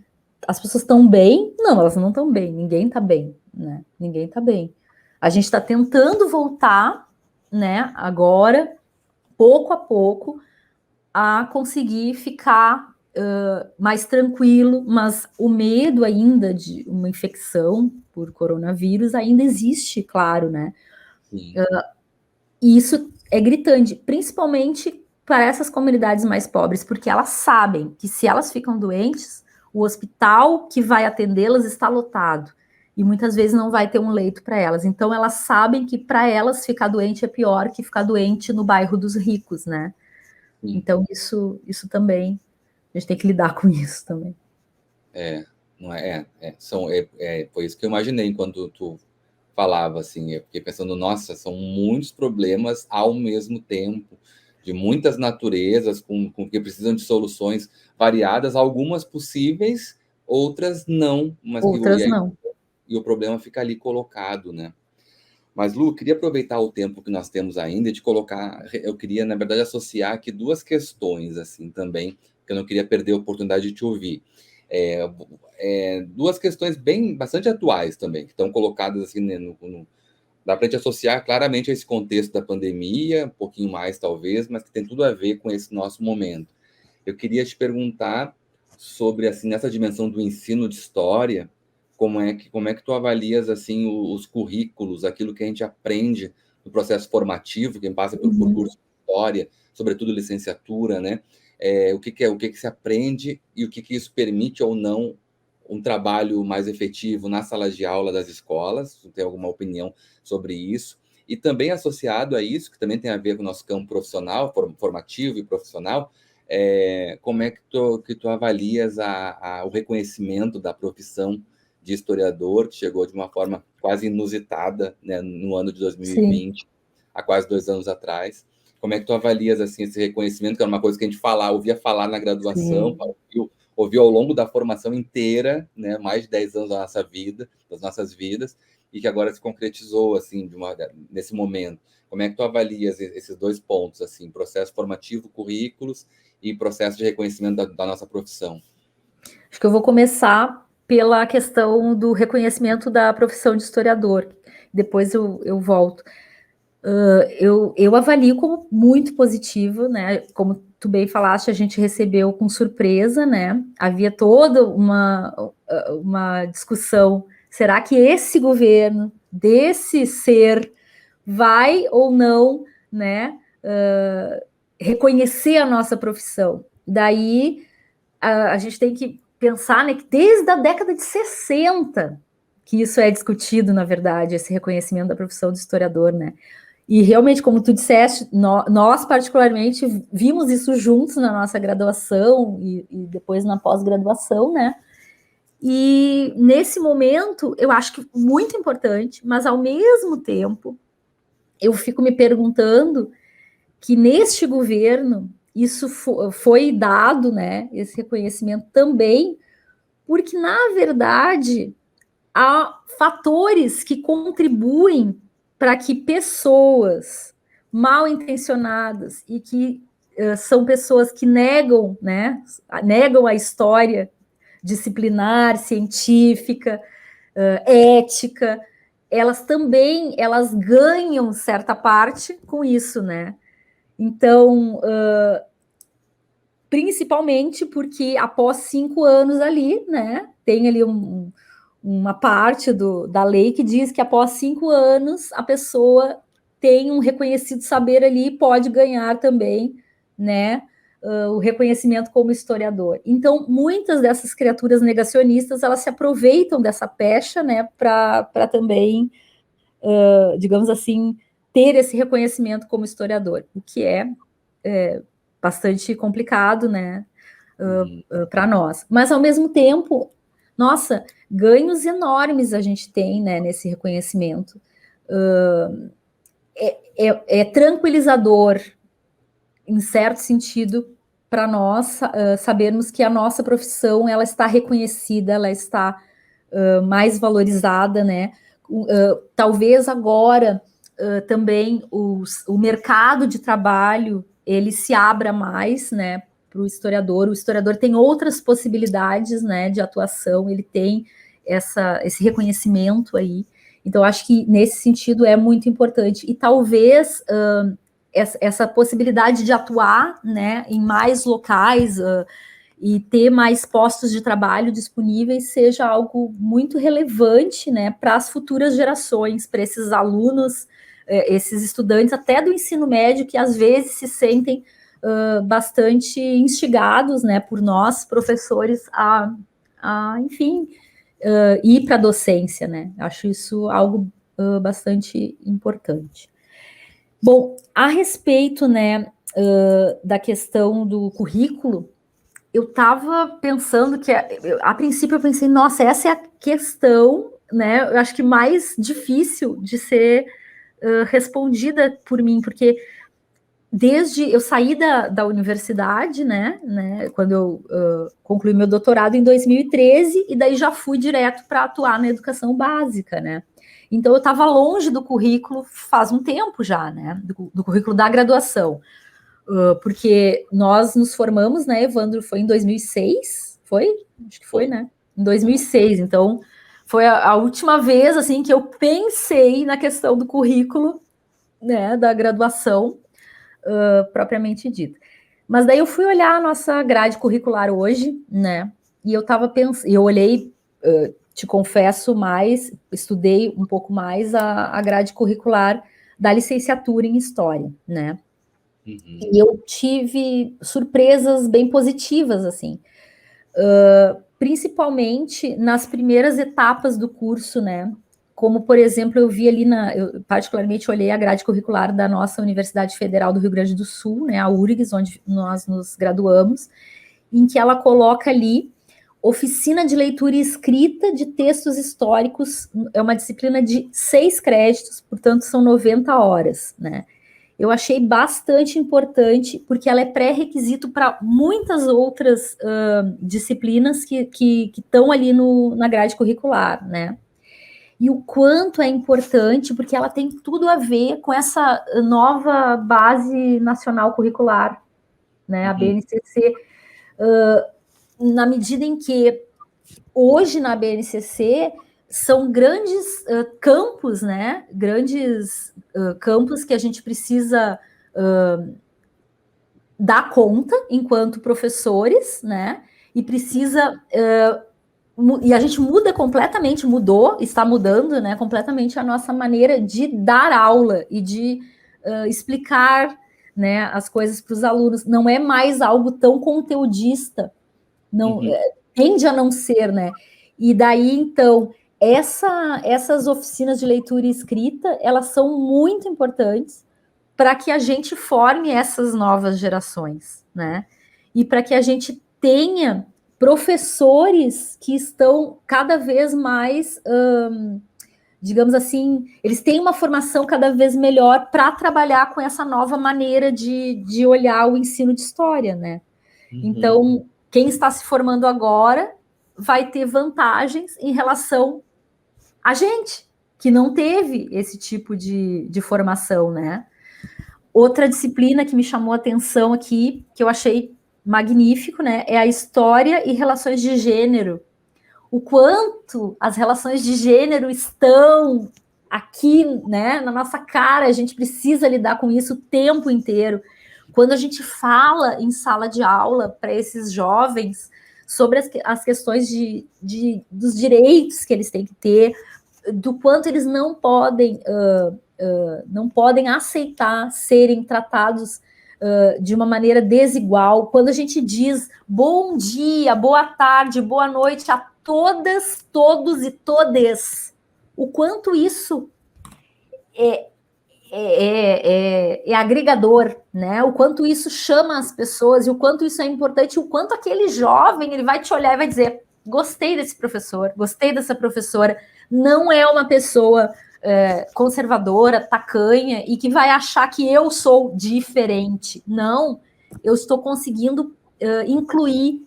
A: as pessoas estão bem? Não, elas não estão bem, ninguém está bem, né? Ninguém está bem. A gente está tentando voltar, né, agora, pouco a pouco, a conseguir ficar mais tranquilo, mas o medo ainda de uma infecção por coronavírus ainda existe, claro, né? E isso é gritante, principalmente para essas comunidades mais pobres, porque elas sabem que se elas ficam doentes, o hospital que vai atendê-las está lotado e muitas vezes não vai ter um leito para elas. Então elas sabem que para elas ficar doente é pior que ficar doente no bairro dos ricos, né? Sim. Então isso também a gente tem que lidar com isso também.
B: Foi isso que eu imaginei quando tu falava, assim, eu fiquei pensando, nossa, são muitos problemas ao mesmo tempo, de muitas naturezas, com que precisam de soluções variadas, algumas possíveis, outras não, mas
A: outras não.
B: E o problema fica ali colocado, né? Mas, Lu, queria aproveitar o tempo que nós temos ainda e eu queria, na verdade, associar aqui duas questões, assim, também, que eu não queria perder a oportunidade de te ouvir. Duas questões bastante atuais também, que estão colocadas assim, dá para a gente associar claramente a esse contexto da pandemia, um pouquinho mais talvez, mas que tem tudo a ver com esse nosso momento. Eu queria te perguntar sobre, assim, nessa dimensão do ensino de história, como é que tu avalias assim os currículos, aquilo que a gente aprende no processo formativo, quem passa por curso de história, sobretudo licenciatura, né? o que se aprende e o que isso permite ou não um trabalho mais efetivo na sala de aula das escolas. Você tem alguma opinião sobre isso? E também associado a isso, que também tem a ver com o nosso campo profissional, formativo e profissional, como é que tu avalias o reconhecimento da profissão de historiador, que chegou de uma forma quase inusitada, né, no ano de 2020, sim, há quase 2 anos atrás. Como é que tu avalias assim, esse reconhecimento, que era uma coisa que a gente ouvia falar na graduação, ouviu ao longo da formação inteira, né, mais de 10 anos das nossas vidas, e que agora se concretizou assim, nesse momento. Como é que tu avalias esses 2 pontos, assim, processo formativo, currículos, e processo de reconhecimento da nossa profissão?
A: Acho que eu vou começar pela questão do reconhecimento da profissão de historiador. Depois eu volto. Eu avalio como muito positivo, né? Como tu bem falaste, a gente recebeu com surpresa, né? Havia toda uma discussão. Será que esse governo, desse ser, vai ou não, né? Reconhecer a nossa profissão? Daí a gente tem que pensar, né, que desde a década de 60 que isso é discutido, na verdade, esse reconhecimento da profissão de historiador, né? E realmente, como tu disseste, nós particularmente vimos isso juntos na nossa graduação e depois na pós-graduação, né? E nesse momento, eu acho que muito importante, mas ao mesmo tempo, eu fico me perguntando que neste governo isso foi dado, né? Esse reconhecimento também, porque na verdade há fatores que contribuem para que pessoas mal intencionadas e que são pessoas que negam, né, negam a história disciplinar, científica, ética, elas ganham certa parte com isso, né? Então, principalmente porque após 5 anos ali, né, tem ali uma parte da lei que diz que após 5 anos a pessoa tem um reconhecido saber ali e pode ganhar também, né, o reconhecimento como historiador. Então, muitas dessas criaturas negacionistas, elas se aproveitam dessa pecha, né, para também, digamos assim, ter esse reconhecimento como historiador, o que é bastante complicado, né, para nós. Mas, ao mesmo tempo, nossa, ganhos enormes a gente tem, né, nesse reconhecimento. É tranquilizador, em certo sentido, para nós sabermos que a nossa profissão ela está reconhecida, ela está mais valorizada, né? Talvez agora também o mercado de trabalho ele se abra mais, né, para o historiador. O historiador tem outras possibilidades, né, de atuação, ele tem esse reconhecimento aí. Então, acho que nesse sentido é muito importante. E talvez essa possibilidade de atuar, né, em mais locais e ter mais postos de trabalho disponíveis seja algo muito relevante, né, para as futuras gerações, para esses alunos, esses estudantes até do ensino médio que às vezes se sentem bastante instigados, né, por nós professores enfim, ir para a docência, né? Acho isso algo bastante importante. Bom, a respeito, né, da questão do currículo, eu estava pensando que, a princípio, eu pensei, nossa, essa é a questão, né, eu acho que mais difícil de ser respondida por mim, porque desde eu saí da universidade, né, quando eu concluí meu doutorado em 2013, e daí já fui direto para atuar na educação básica, né. Então, eu estava longe do currículo faz um tempo já, né, do currículo da graduação, porque nós nos formamos, né, Evandro, foi em 2006, foi? Acho que foi, né? Em 2006, então, foi a última vez, assim, que eu pensei na questão do currículo, né, da graduação, propriamente dita. Mas daí eu fui olhar a nossa grade curricular hoje, né, e eu estava pensando, eu olhei, te confesso mais, estudei um pouco mais a grade curricular da licenciatura em História, né, E eu tive surpresas bem positivas, assim, principalmente nas primeiras etapas do curso, né? Como, por exemplo, eu vi ali eu particularmente olhei a grade curricular da nossa Universidade Federal do Rio Grande do Sul, né, a URGS, onde nós nos graduamos, em que ela coloca ali oficina de leitura e escrita de textos históricos, é uma disciplina de 6 créditos, portanto são 90 horas, né? Eu achei bastante importante, porque ela é pré-requisito para muitas outras disciplinas que estão ali na grade curricular, né? E o quanto é importante, porque ela tem tudo a ver com essa nova base nacional curricular, né? A BNCC, na medida em que hoje na BNCC são grandes campos, né? Grandes campos que a gente precisa dar conta enquanto professores, né? E precisa e a gente está mudando, né, completamente a nossa maneira de dar aula e de explicar, né, as coisas para os alunos. Não é mais algo tão conteudista, não tende a não ser, né? E daí, então, essas oficinas de leitura e escrita, elas são muito importantes para que a gente forme essas novas gerações, né? E para que a gente tenha professores que estão cada vez mais, digamos assim, eles têm uma formação cada vez melhor para trabalhar com essa nova maneira de olhar o ensino de história, né? Então, quem está se formando agora vai ter vantagens em relação a gente, que não teve esse tipo de formação, né? Outra disciplina que me chamou a atenção aqui, que eu achei magnífico, né, é a história e relações de gênero. O quanto as relações de gênero estão aqui, né, na nossa cara, a gente precisa lidar com isso o tempo inteiro. Quando a gente fala em sala de aula para esses jovens sobre as questões dos direitos que eles têm que ter, do quanto eles não podem aceitar serem tratados de uma maneira desigual. Quando a gente diz bom dia, boa tarde, boa noite a todas, todos e todes, o quanto isso é agregador, né? O quanto isso chama as pessoas e o quanto isso é importante, o quanto aquele jovem ele vai te olhar e vai dizer: gostei desse professor, gostei dessa professora. Não é uma pessoa conservadora, tacanha e que vai achar que eu sou diferente. Não, eu estou conseguindo incluir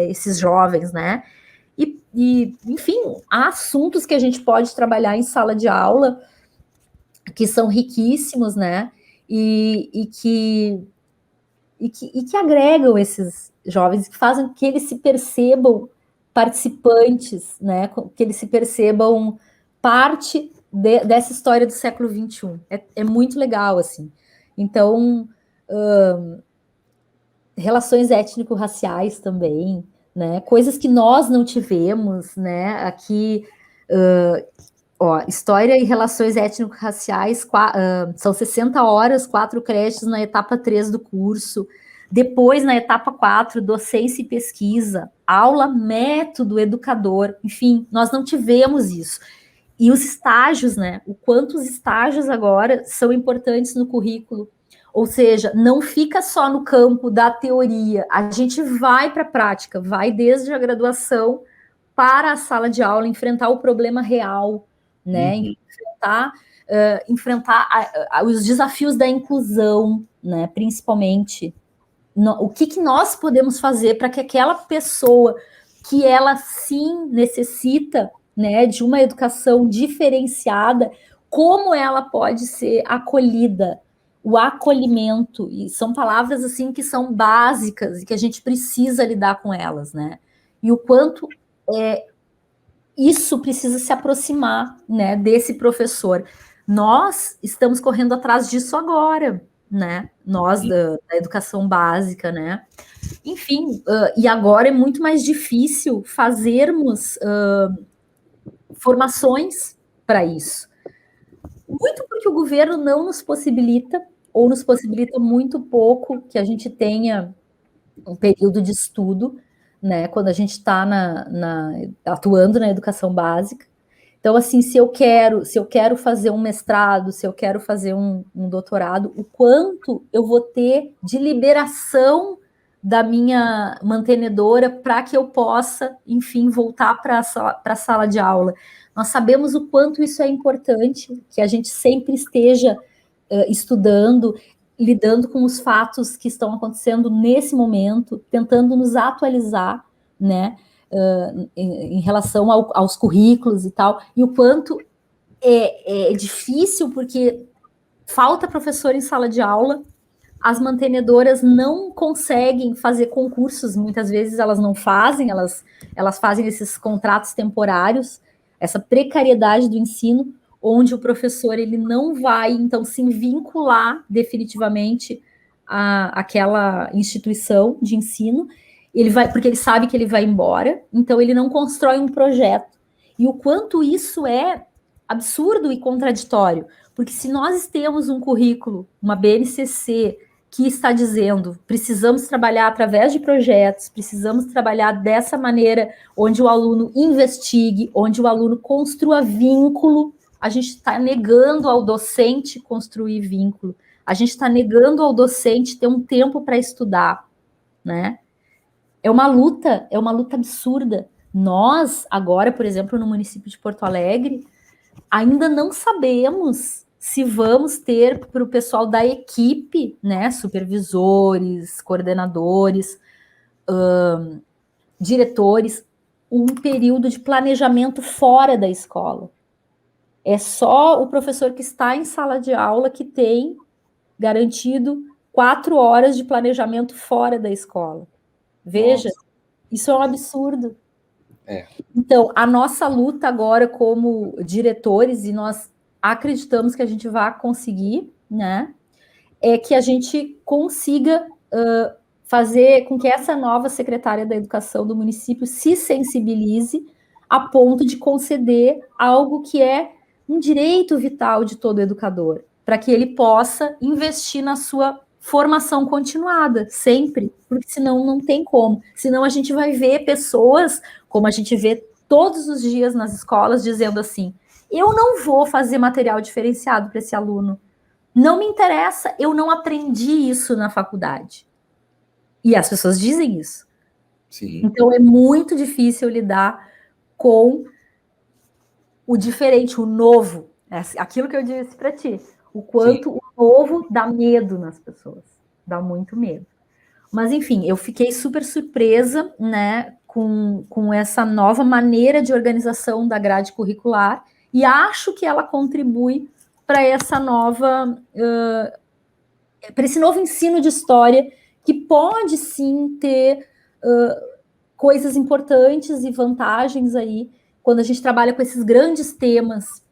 A: esses jovens, né? E, enfim, há assuntos que a gente pode trabalhar em sala de aula que são riquíssimos, né? E que agregam esses jovens, que fazem que eles se percebam participantes, né? Que eles se percebam parte dessa história do século XXI. É muito legal, assim. Então, relações étnico-raciais também, né? Coisas que nós não tivemos, né? Aqui, história e relações étnico-raciais, são 60 horas, 4 créditos na etapa 3 do curso. Depois, na etapa 4, docência e pesquisa, aula, método, educador. Enfim, nós não tivemos isso. E os estágios, né? O quanto os estágios agora são importantes no currículo. Ou seja, não fica só no campo da teoria. A gente vai para a prática, vai desde a graduação para a sala de aula, enfrentar o problema real, né? Enfrentar os desafios da inclusão, né? Principalmente. O que nós podemos fazer para que aquela pessoa que ela sim necessita, né, de uma educação diferenciada, como ela pode ser acolhida, o acolhimento, e são palavras assim que são básicas e que a gente precisa lidar com elas, né? E o quanto isso precisa se aproximar, né, desse professor. Nós estamos correndo atrás disso agora, né? Nós da educação básica, né? Enfim, e agora é muito mais difícil fazermos formações para isso. Muito porque o governo não nos possibilita ou nos possibilita muito pouco que a gente tenha um período de estudo, né, quando a gente está atuando na educação básica. Então, assim, se eu quero fazer um mestrado, se eu quero fazer um doutorado, o quanto eu vou ter de liberação da minha mantenedora para que eu possa, enfim, voltar para a sala de aula. Nós sabemos o quanto isso é importante, que a gente sempre esteja estudando, lidando com os fatos que estão acontecendo nesse momento, tentando nos atualizar, né? Em relação aos currículos e tal, e o quanto é difícil, porque falta professor em sala de aula, as mantenedoras não conseguem fazer concursos, muitas vezes elas não fazem, elas fazem esses contratos temporários, essa precariedade do ensino, onde o professor ele não vai, então, se vincular definitivamente àquela instituição de ensino, ele vai, porque ele sabe que ele vai embora, então ele não constrói um projeto. E o quanto isso é absurdo e contraditório, porque se nós temos um currículo, uma BNCC, que está dizendo precisamos trabalhar através de projetos, precisamos trabalhar dessa maneira, onde o aluno investigue, onde o aluno construa vínculo, a gente está negando ao docente construir vínculo, a gente está negando ao docente ter um tempo para estudar, né? É uma luta absurda. Nós, agora, por exemplo, no município de Porto Alegre, ainda não sabemos se vamos ter para o pessoal da equipe, né, supervisores, coordenadores, diretores, um período de planejamento fora da escola. É só o professor que está em sala de aula que tem garantido 4 horas de planejamento fora da escola. Veja, nossa, isso é um absurdo. Então, a nossa luta agora como diretores, e nós acreditamos que a gente vai conseguir, né, é que a gente consiga fazer com que essa nova secretária da Educação do município se sensibilize a ponto de conceder algo que é um direito vital de todo educador, para que ele possa investir na sua formação continuada, sempre, porque senão não tem como. Senão a gente vai ver pessoas, como a gente vê todos os dias nas escolas, dizendo assim, eu não vou fazer material diferenciado para esse aluno. Não me interessa, eu não aprendi isso na faculdade. E as pessoas dizem isso. Sim. Então é muito difícil lidar com o diferente, o novo. Aquilo que eu disse para ti. O quanto Sim. O novo dá medo nas pessoas. Dá muito medo. Mas, enfim, eu fiquei super surpresa, né, com essa nova maneira de organização da grade curricular e acho que ela contribui para essa nova, para esse novo ensino de história que pode sim ter coisas importantes e vantagens aí quando a gente trabalha com esses grandes temas,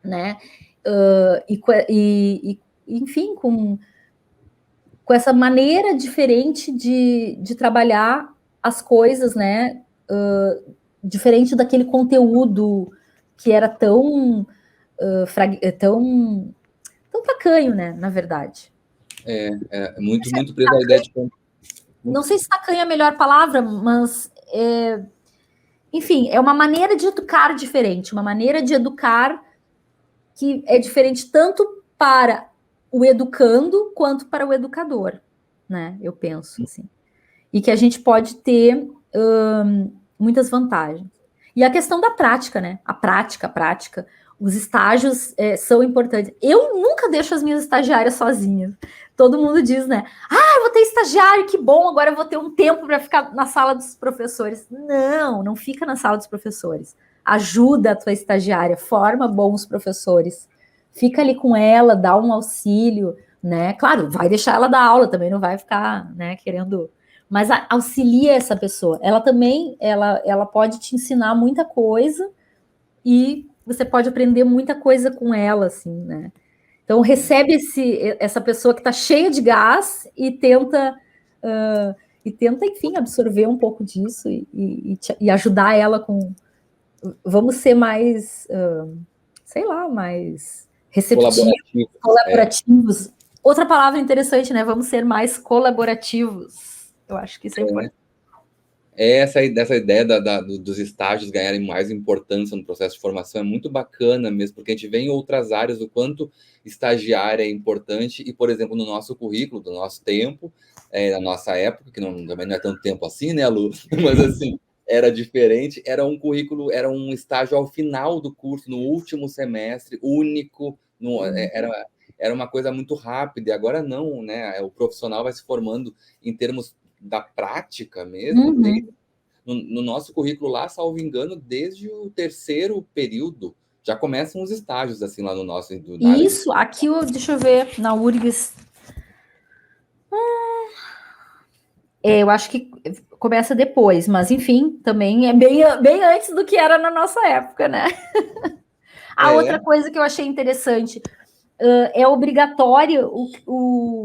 A: né? Enfim, com essa maneira diferente de trabalhar as coisas, né? Diferente daquele conteúdo que era tão tacanho, né? Na verdade.
B: Muito presa a ideia de...
A: Não sei se tacanho é a melhor palavra, mas enfim, é uma maneira de educar diferente, uma maneira de educar que é diferente tanto para o educando quanto para o educador, né? Eu penso assim. E que a gente pode ter muitas vantagens. E a questão da prática, né? A prática. Os estágios são importantes. Eu nunca deixo as minhas estagiárias sozinhas. Todo mundo diz, né? Ah, eu vou ter estagiário, que bom, agora eu vou ter um tempo para ficar na sala dos professores. Não fica na sala dos professores. Ajuda a tua estagiária, forma bons professores. Fica ali com ela, dá um auxílio, né? Claro, vai deixar ela dar aula também, não vai ficar, né, querendo... Mas auxilia essa pessoa. Ela também, ela pode te ensinar muita coisa e você pode aprender muita coisa com ela, assim, né? Então, recebe essa pessoa que está cheia de gás e tenta, enfim, absorver um pouco disso e ajudar ela com... Vamos ser mais, sei lá, mais receptivos, colaborativos. Outra palavra interessante, né? Vamos ser mais colaborativos. Eu acho que isso é importante.
B: Essa ideia dos estágios ganharem mais importância no processo de formação é muito bacana mesmo, porque a gente vê em outras áreas o quanto estagiário é importante, e, por exemplo, no nosso currículo, do nosso tempo, na nossa época, que também não é tanto tempo assim, né, Lu? Mas, assim, era diferente, era um currículo, era um estágio ao final do curso, no último semestre, único, era uma coisa muito rápida, e agora não, né? O profissional vai se formando em termos da prática mesmo, no nosso currículo lá, salvo engano, desde o terceiro período, já começam os estágios, assim, lá no nosso...
A: Isso, aqui, deixa eu ver, na URGS... eu acho que começa depois, mas, enfim, também é bem antes do que era na nossa época, né? A outra coisa que eu achei interessante... é obrigatório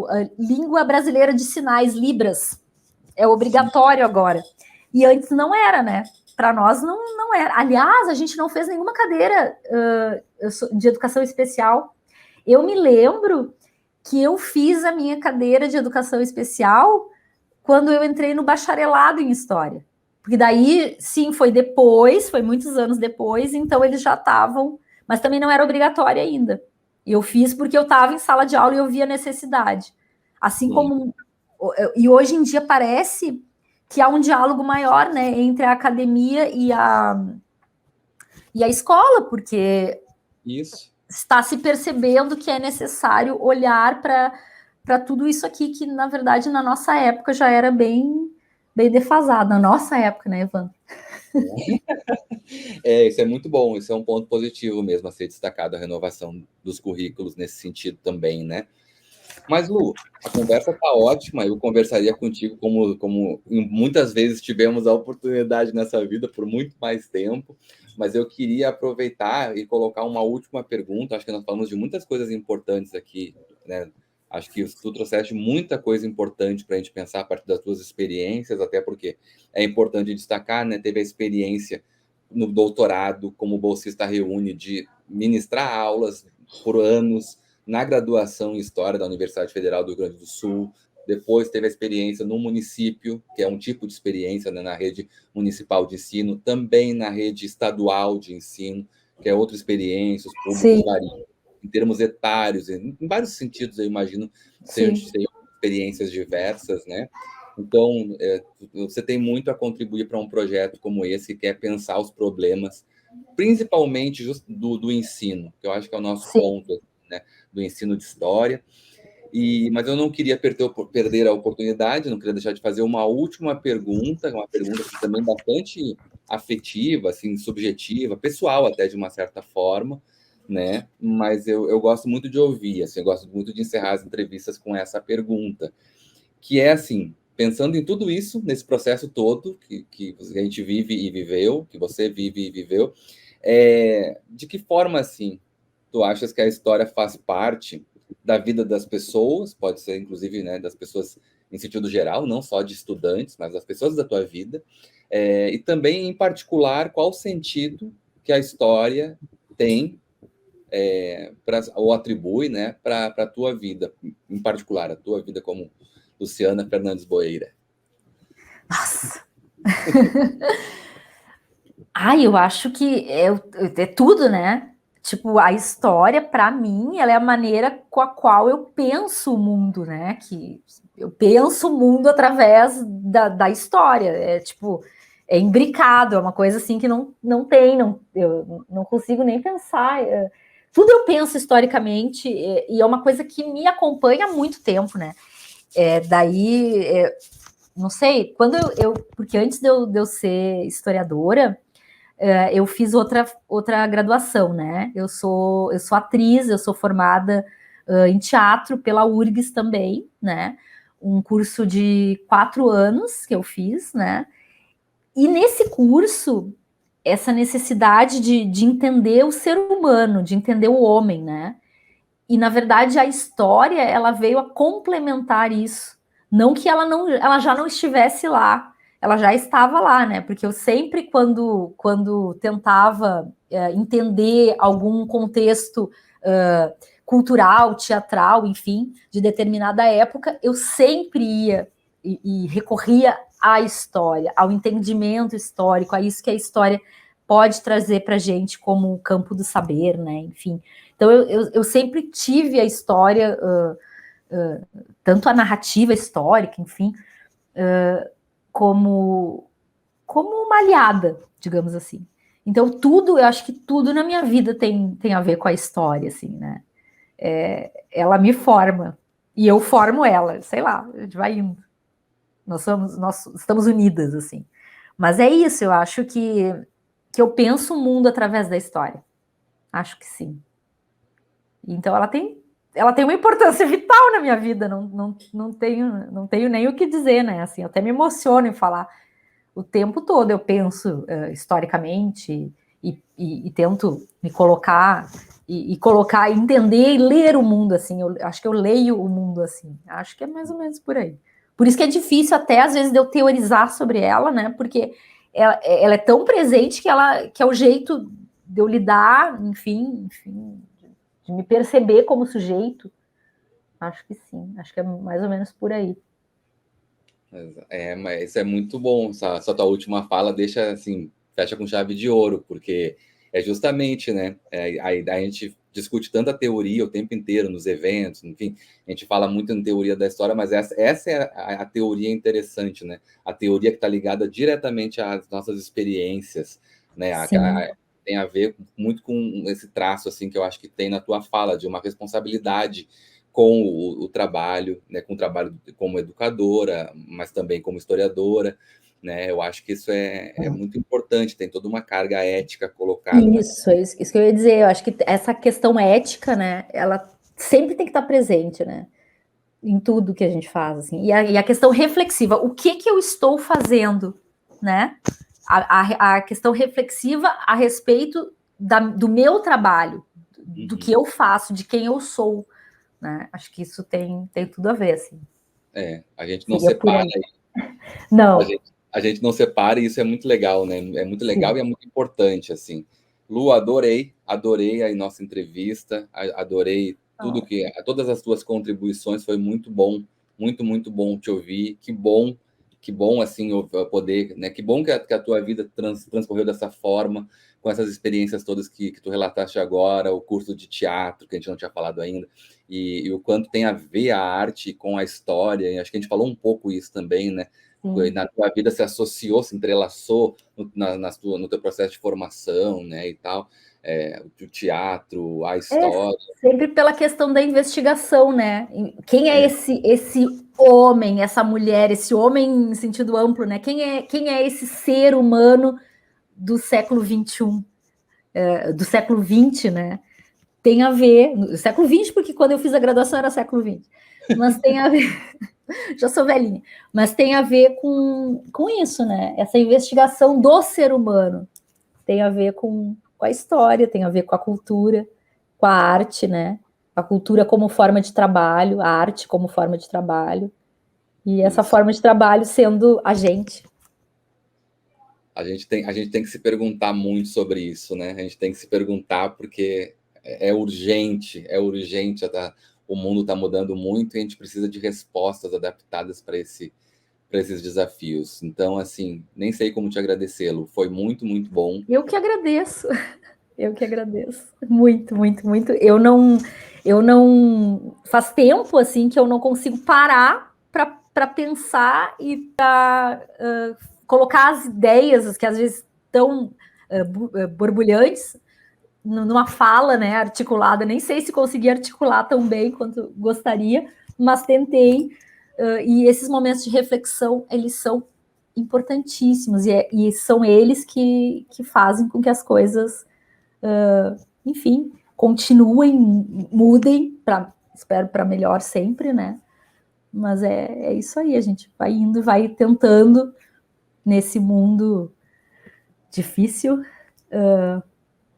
A: a língua brasileira de sinais, Libras. É obrigatório agora. E antes não era, né? Para nós não era. Aliás, a gente não fez nenhuma cadeira de educação especial. Eu me lembro que eu fiz a minha cadeira de educação especial quando eu entrei no bacharelado em História. Porque daí, sim, foi depois, foi muitos anos depois, então eles já estavam... Mas também não era obrigatório ainda. Eu fiz porque eu estava em sala de aula e eu via necessidade. Assim como... E hoje em dia parece que há um diálogo maior, né, entre a academia e a escola, porque está se percebendo que é necessário olhar para tudo isso aqui, que, na verdade, na nossa época já era bem defasado. Na nossa época, né, Ivan?
B: Isso é muito bom, isso é um ponto positivo mesmo a ser destacado, a renovação dos currículos nesse sentido também, né? Mas, Lu, a conversa está ótima, eu conversaria contigo como muitas vezes tivemos a oportunidade nessa vida por muito mais tempo, mas eu queria aproveitar e colocar uma última pergunta. Acho que nós falamos de muitas coisas importantes aqui, né? Acho que tu trouxeste muita coisa importante para a gente pensar a partir das tuas experiências, até porque é importante destacar, né? Teve a experiência no doutorado como bolsista reúne de ministrar aulas por anos na graduação em História da Universidade Federal do Rio Grande do Sul. Depois teve a experiência no município, que é um tipo de experiência, né, na rede municipal de ensino, também na rede estadual de ensino, que é outra experiência, os públicos variam em termos etários, em vários sentidos, eu imagino, ser experiências diversas, né? Então, você tem muito a contribuir para um projeto como esse, que quer pensar os problemas, principalmente do ensino, que eu acho que é o nosso ponto, né, do ensino de história. Mas eu não queria perder a oportunidade, não queria deixar de fazer uma última pergunta, uma pergunta também bastante afetiva, assim, subjetiva, pessoal até, de uma certa forma, né? Mas eu gosto muito de ouvir, assim, eu gosto muito de encerrar as entrevistas com essa pergunta, que é assim: pensando em tudo isso, nesse processo todo que a gente vive e viveu, que você vive e viveu, de que forma, assim, tu achas que a história faz parte da vida das pessoas, pode ser, inclusive, né, das pessoas em sentido geral, não só de estudantes, mas das pessoas da tua vida, e também, em particular, qual o sentido que a história tem, ou atribui, né, para a tua vida, em particular, a tua vida como Luciana Fernandes Boeira?
A: Nossa! Eu acho que é tudo, né? Tipo, a história, para mim, ela é a maneira com a qual eu penso o mundo, né? Que eu penso o mundo através da história. É imbricado, é uma coisa assim que não tem, eu não consigo nem pensar. Tudo eu penso historicamente, e é uma coisa que me acompanha há muito tempo, né? Não sei, porque antes de eu ser historiadora, eu fiz outra graduação, né? Eu sou atriz, eu sou formada em teatro pela URGS também, né? Um curso de 4 anos que eu fiz, né? E nesse curso, essa necessidade de entender o ser humano, de entender o homem, né? E, na verdade, a história, ela veio a complementar isso. Não que ela já não estivesse lá. ela já estava lá, né? Porque eu sempre, quando tentava entender algum contexto cultural, teatral, enfim, de determinada época, eu sempre ia e recorria à história, ao entendimento histórico, a isso que a história pode trazer para a gente como campo do saber, né? Enfim, então eu sempre tive a história, tanto a narrativa histórica, enfim, como uma aliada, digamos assim. Então, eu acho que tudo na minha vida tem a ver com a história, assim, né? Ela me forma, e eu formo ela, sei lá, a gente vai indo. Nós estamos unidas, assim. Mas é isso, eu acho que eu penso o mundo através da história. Acho que sim. Então, ela tem uma importância vital na minha vida, não tenho nem o que dizer, né? Assim, eu até me emociono em falar. O tempo todo eu penso historicamente e tento me colocar e colocar, entender e ler o mundo assim. Eu acho que eu leio o mundo assim. Acho que é mais ou menos por aí. Por isso que é difícil até às vezes de eu teorizar sobre ela, né? Porque ela é tão presente que é o jeito de eu lidar, enfim, de me perceber como sujeito. Acho que sim. Acho que é mais ou menos por aí.
B: Mas isso é muito bom. Essa tua última fala deixa assim, fecha com chave de ouro, porque é justamente, né? A gente discute tanta teoria o tempo inteiro nos eventos, enfim, a gente fala muito em teoria da história, mas essa é a teoria interessante, né? A teoria que está ligada diretamente às nossas experiências, né? Tem a ver muito com esse traço assim que eu acho que tem na tua fala de uma responsabilidade com o trabalho, né, com o trabalho como educadora, mas também como historiadora, né? Eu acho que isso é muito importante, tem toda uma carga ética colocada.
A: Isso, é isso que eu ia dizer. Eu acho que essa questão ética, né, ela sempre tem que estar presente, né, em tudo que a gente faz, assim. E a questão reflexiva, o que eu estou fazendo, né? A questão reflexiva a respeito do meu trabalho, do que eu faço, de quem eu sou, né? Acho que isso tem tudo a ver, assim.
B: A gente não
A: Seria por
B: separa,
A: aí. Não.
B: a gente não separa e isso é muito legal, né? É muito legal. Sim. E é muito importante, assim. Lu, adorei a nossa entrevista, adorei todas as tuas contribuições, foi muito bom, muito bom te ouvir, que bom assim eu poder, né? Que bom que a tua vida transcorreu dessa forma, com essas experiências todas que tu relataste agora, o curso de teatro que a gente não tinha falado ainda, e o quanto tem a ver a arte com a história, e acho que a gente falou um pouco isso também, né? Na tua vida se associou, se entrelaçou no teu processo de formação, né, e tal, o teatro, a história.
A: Sempre pela questão da investigação, né? Quem é esse homem, essa mulher, esse homem em sentido amplo, né? Quem é esse ser humano do século XXI, do século XX, né? Tem a ver, século XX, porque quando eu fiz a graduação era século XX, mas tem a ver, já sou velhinha, mas tem a ver com isso, né? Essa investigação do ser humano tem a ver com a história, tem a ver com a cultura, com a arte, né? A cultura como forma de trabalho, a arte como forma de trabalho, e essa forma de trabalho sendo a gente.
B: A gente tem que se perguntar muito sobre isso, né? A gente tem que se perguntar porque é urgente, o mundo está mudando muito e a gente precisa de respostas adaptadas para esses desafios. Então, assim, nem sei como te agradecê-lo. Foi muito bom.
A: Eu que agradeço. Eu que agradeço. Muito. Eu não faz tempo assim que eu não consigo parar para pensar e para colocar as ideias que às vezes estão borbulhantes numa fala, né, articulada. Nem sei se consegui articular tão bem quanto gostaria, mas tentei. E esses momentos de reflexão, eles são importantíssimos e são eles que fazem com que as coisas, enfim, continuem, mudem, espero para melhor sempre, né? Mas é isso aí, a gente vai indo, vai tentando nesse mundo difícil,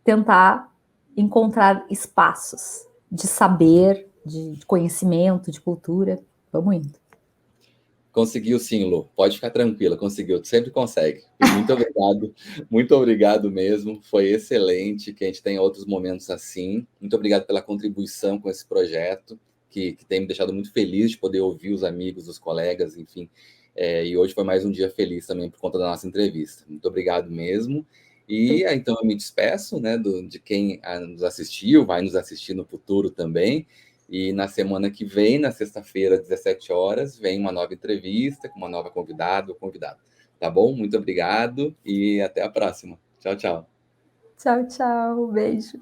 A: tentar encontrar espaços de saber, de conhecimento, de cultura. Vamos indo.
B: Conseguiu sim, Lu. Pode ficar tranquila, conseguiu. Tu sempre consegue. E muito obrigado mesmo. Foi excelente que a gente tenha outros momentos assim. Muito obrigado pela contribuição com esse projeto, que tem me deixado muito feliz de poder ouvir os amigos, os colegas, enfim. E hoje foi mais um dia feliz também por conta da nossa entrevista. Muito obrigado mesmo. E então eu me despeço, né, de quem nos assistiu, vai nos assistir no futuro também. E na semana que vem, na sexta-feira, às 17 horas, vem uma nova entrevista com uma nova convidada ou convidado. Tá bom? Muito obrigado e até a próxima. Tchau, tchau.
A: Tchau, tchau. Beijo.